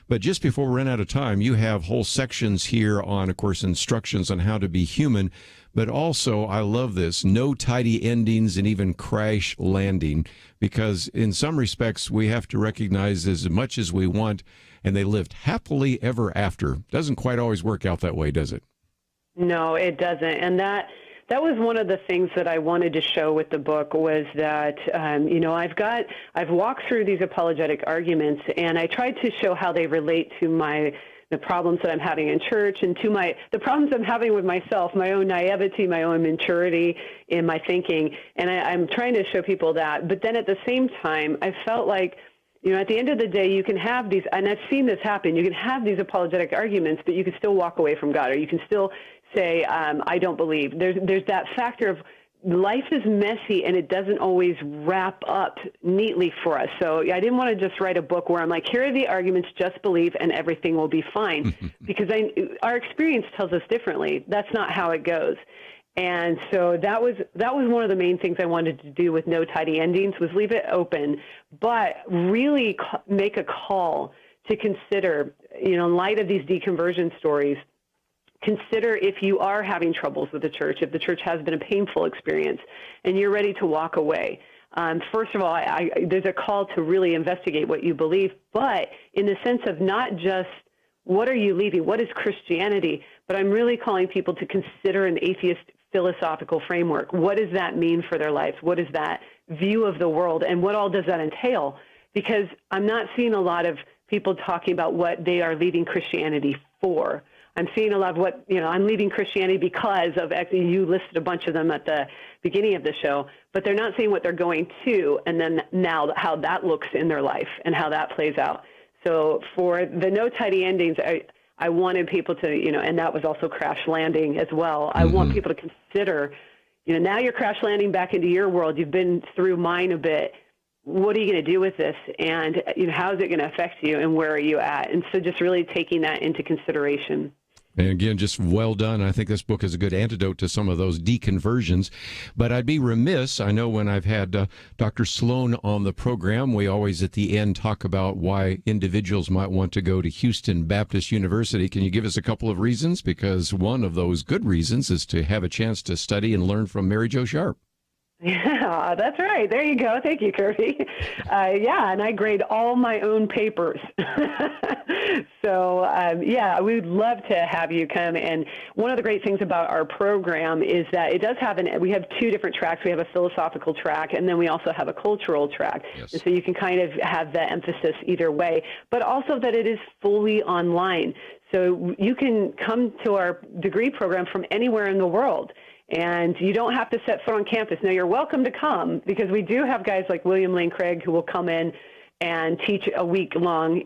But just before we run out of time, you have whole sections here on, of course, instructions on how to be human, but also, I love this, no tidy endings and even crash landing, because in some respects, we have to recognize as much as we want, and they lived happily ever after. Doesn't quite always work out that way, does it? No, it doesn't. And that was one of the things that I wanted to show with the book, was that, I've walked through these apologetic arguments, and I tried to show how they relate to the problems that I'm having in church, and to the problems I'm having with myself, my own naivety, my own immaturity in my thinking. And I'm trying to show people that. But then at the same time, I felt like, at the end of the day, you can have these, and I've seen this happen, you can have these apologetic arguments, but you can still walk away from God, or you can still say, I don't believe. There's that factor of life is messy, and it doesn't always wrap up neatly for us. So I didn't want to just write a book where I'm like, here are the arguments, just believe, and everything will be fine. Because our experience tells us differently. That's not how it goes. And so that was one of the main things I wanted to do with No Tidy Endings, was leave it open, but really make a call to consider, in light of these deconversion stories, consider if you are having troubles with the church, if the church has been a painful experience, and you're ready to walk away. First of all, there's a call to really investigate what you believe, but in the sense of not just what are you leaving, what is Christianity, but I'm really calling people to consider an atheist philosophical framework. What does that mean for their lives? What is that view of the world, and what all does that entail? Because I'm not seeing a lot of people talking about what they are leaving Christianity for. I'm seeing a lot of what, I'm leaving Christianity because of, you listed a bunch of them at the beginning of the show, but they're not saying what they're going to, and then now how that looks in their life and how that plays out. So for the No Tidy Endings, I wanted people to, and that was also crash landing as well. I want people to consider, now you're crash landing back into your world. You've been through mine a bit. what are you going to do with this? And, how is it going to affect you, and where are you at? And so just really taking that into consideration. And again, just well done. I think this book is a good antidote to some of those deconversions. But I'd be remiss, I know when I've had Dr. Sloan on the program, we always at the end talk about why individuals might want to go to Houston Baptist University. Can you give us a couple of reasons? Because one of those good reasons is to have a chance to study and learn from Mary Jo Sharp. Yeah, that's right. There you go. Thank you, Kerby. And I grade all my own papers. So, we'd love to have you come. And one of the great things about our program is that it does have we have two different tracks. We have a philosophical track, and then we also have a cultural track. Yes. And so you can kind of have the emphasis either way, but also that it is fully online. So you can come to our degree program from anywhere in the world. And you don't have to set foot on campus. Now, you're welcome to come, because we do have guys like William Lane Craig who will come in and teach a week-long,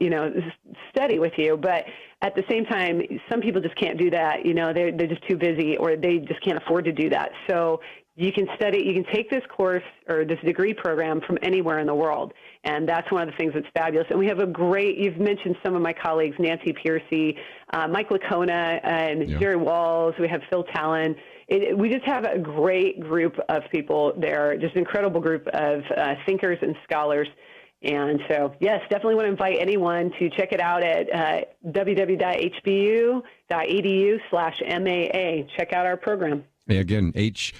study with you. But at the same time, some people just can't do that. They're just too busy, or they just can't afford to do that. So you can take this course or this degree program from anywhere in the world. And that's one of the things that's fabulous. And we have you've mentioned some of my colleagues, Nancy Piercy, Mike Lacona, and Jerry Walls. We have Phil Talon. We just have a great group of people there, just an incredible group of thinkers and scholars. And so, yes, definitely want to invite anyone to check it out at www.hbu.edu/MAA. Check out our program. Again, hbu.edu.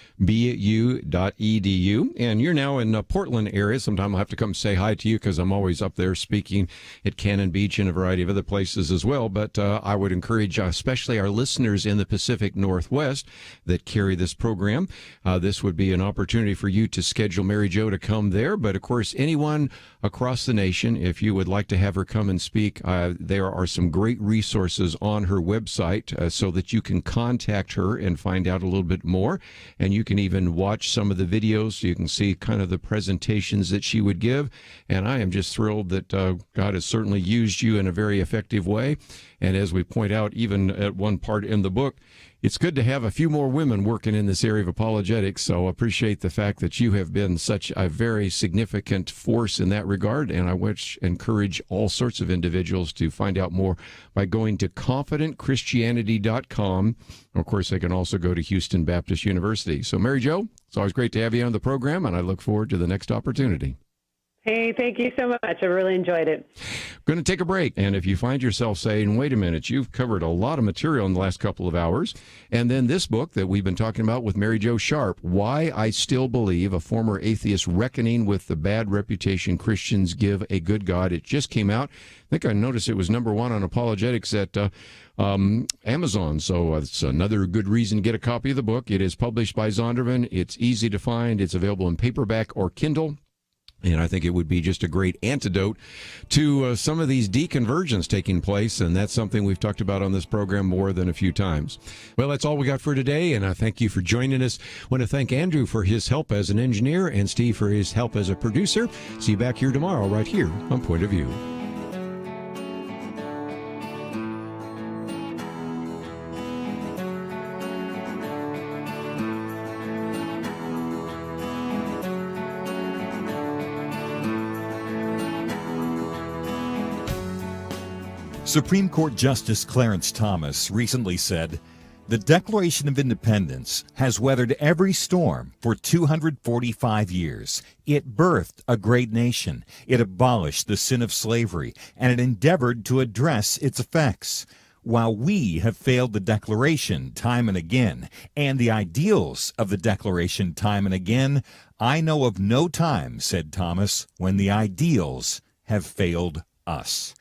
And you're now in Portland area. Sometime I'll have to come say hi to you, because I'm always up there speaking at Cannon Beach and a variety of other places as well. But I would encourage especially our listeners in the Pacific Northwest that carry this program. This would be an opportunity for you to schedule Mary Jo to come there. But, of course, anyone across the nation, if you would like to have her come and speak, there are some great resources on her website so that you can contact her and find out a little bit more, and you can even watch some of the videos. You can see kind of the presentations that she would give, and I am just thrilled that God has certainly used you in a very effective way. And as we point out, even at one part in the book, it's good to have a few more women working in this area of apologetics. So I appreciate the fact that you have been such a very significant force in that regard. And I encourage all sorts of individuals to find out more by going to confidentchristianity.com. Of course, they can also go to Houston Baptist University. So Mary Jo, it's always great to have you on the program, and I look forward to the next opportunity. Hey, thank you so much. I really enjoyed it. Going to take a break. And if you find yourself saying, wait a minute, you've covered a lot of material in the last couple of hours. And then this book that we've been talking about with Mary Jo Sharp, Why I Still Believe, a Former Atheist Reckoning with the Bad Reputation Christians Give a Good God. It just came out. I think I noticed it was #1 on apologetics at Amazon. So it's another good reason to get a copy of the book. It is published by Zondervan. It's easy to find. It's available in paperback or Kindle. And I think it would be just a great antidote to some of these deconversions taking place. And that's something we've talked about on this program more than a few times. Well, that's all we got for today. And I thank you for joining us. I want to thank Andrew for his help as an engineer and Steve for his help as a producer. See you back here tomorrow right here on Point of View. Supreme Court Justice Clarence Thomas recently said, "The Declaration of Independence has weathered every storm for 245 years. It birthed a great nation. It abolished the sin of slavery, and it endeavored to address its effects. While we have failed the Declaration time and again, and the ideals of the Declaration time and again, I know of no time," said Thomas, "when the ideals have failed us."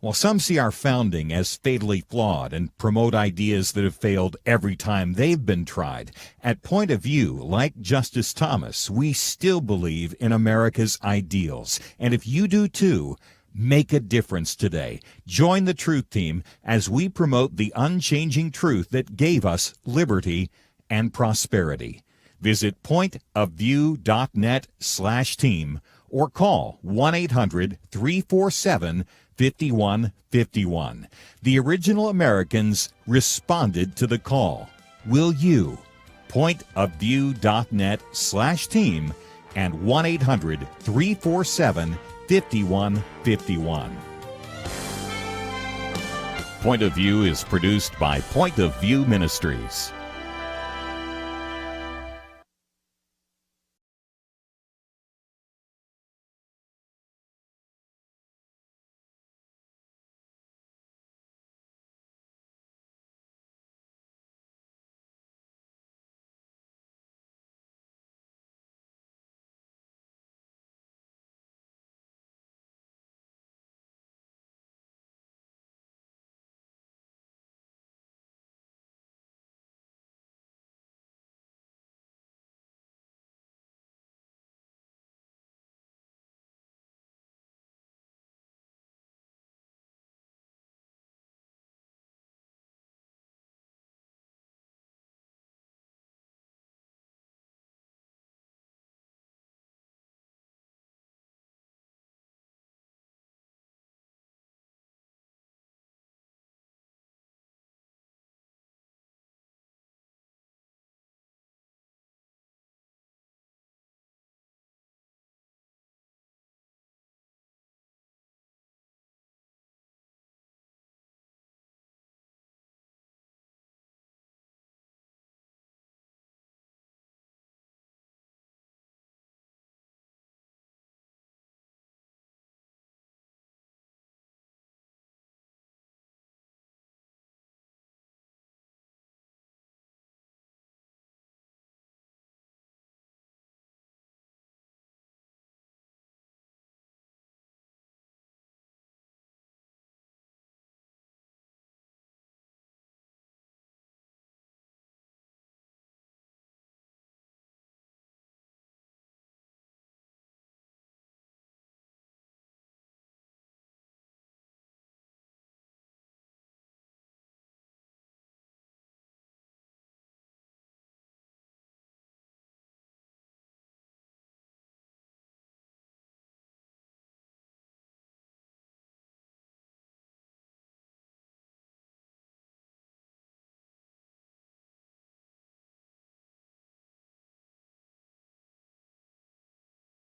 While some see our founding as fatally flawed and promote ideas that have failed every time they've been tried, at Point of View, like Justice Thomas, we still believe in America's ideals. And if you do too, make a difference today. Join the Truth Team as we promote the unchanging truth that gave us liberty and prosperity. Visit pointofview.net/team or call 1-800-347-5151. The original Americans responded to the call. Will you? Pointofview.net/team and 1-800-347-5151. Point of View is produced by Point of View Ministries.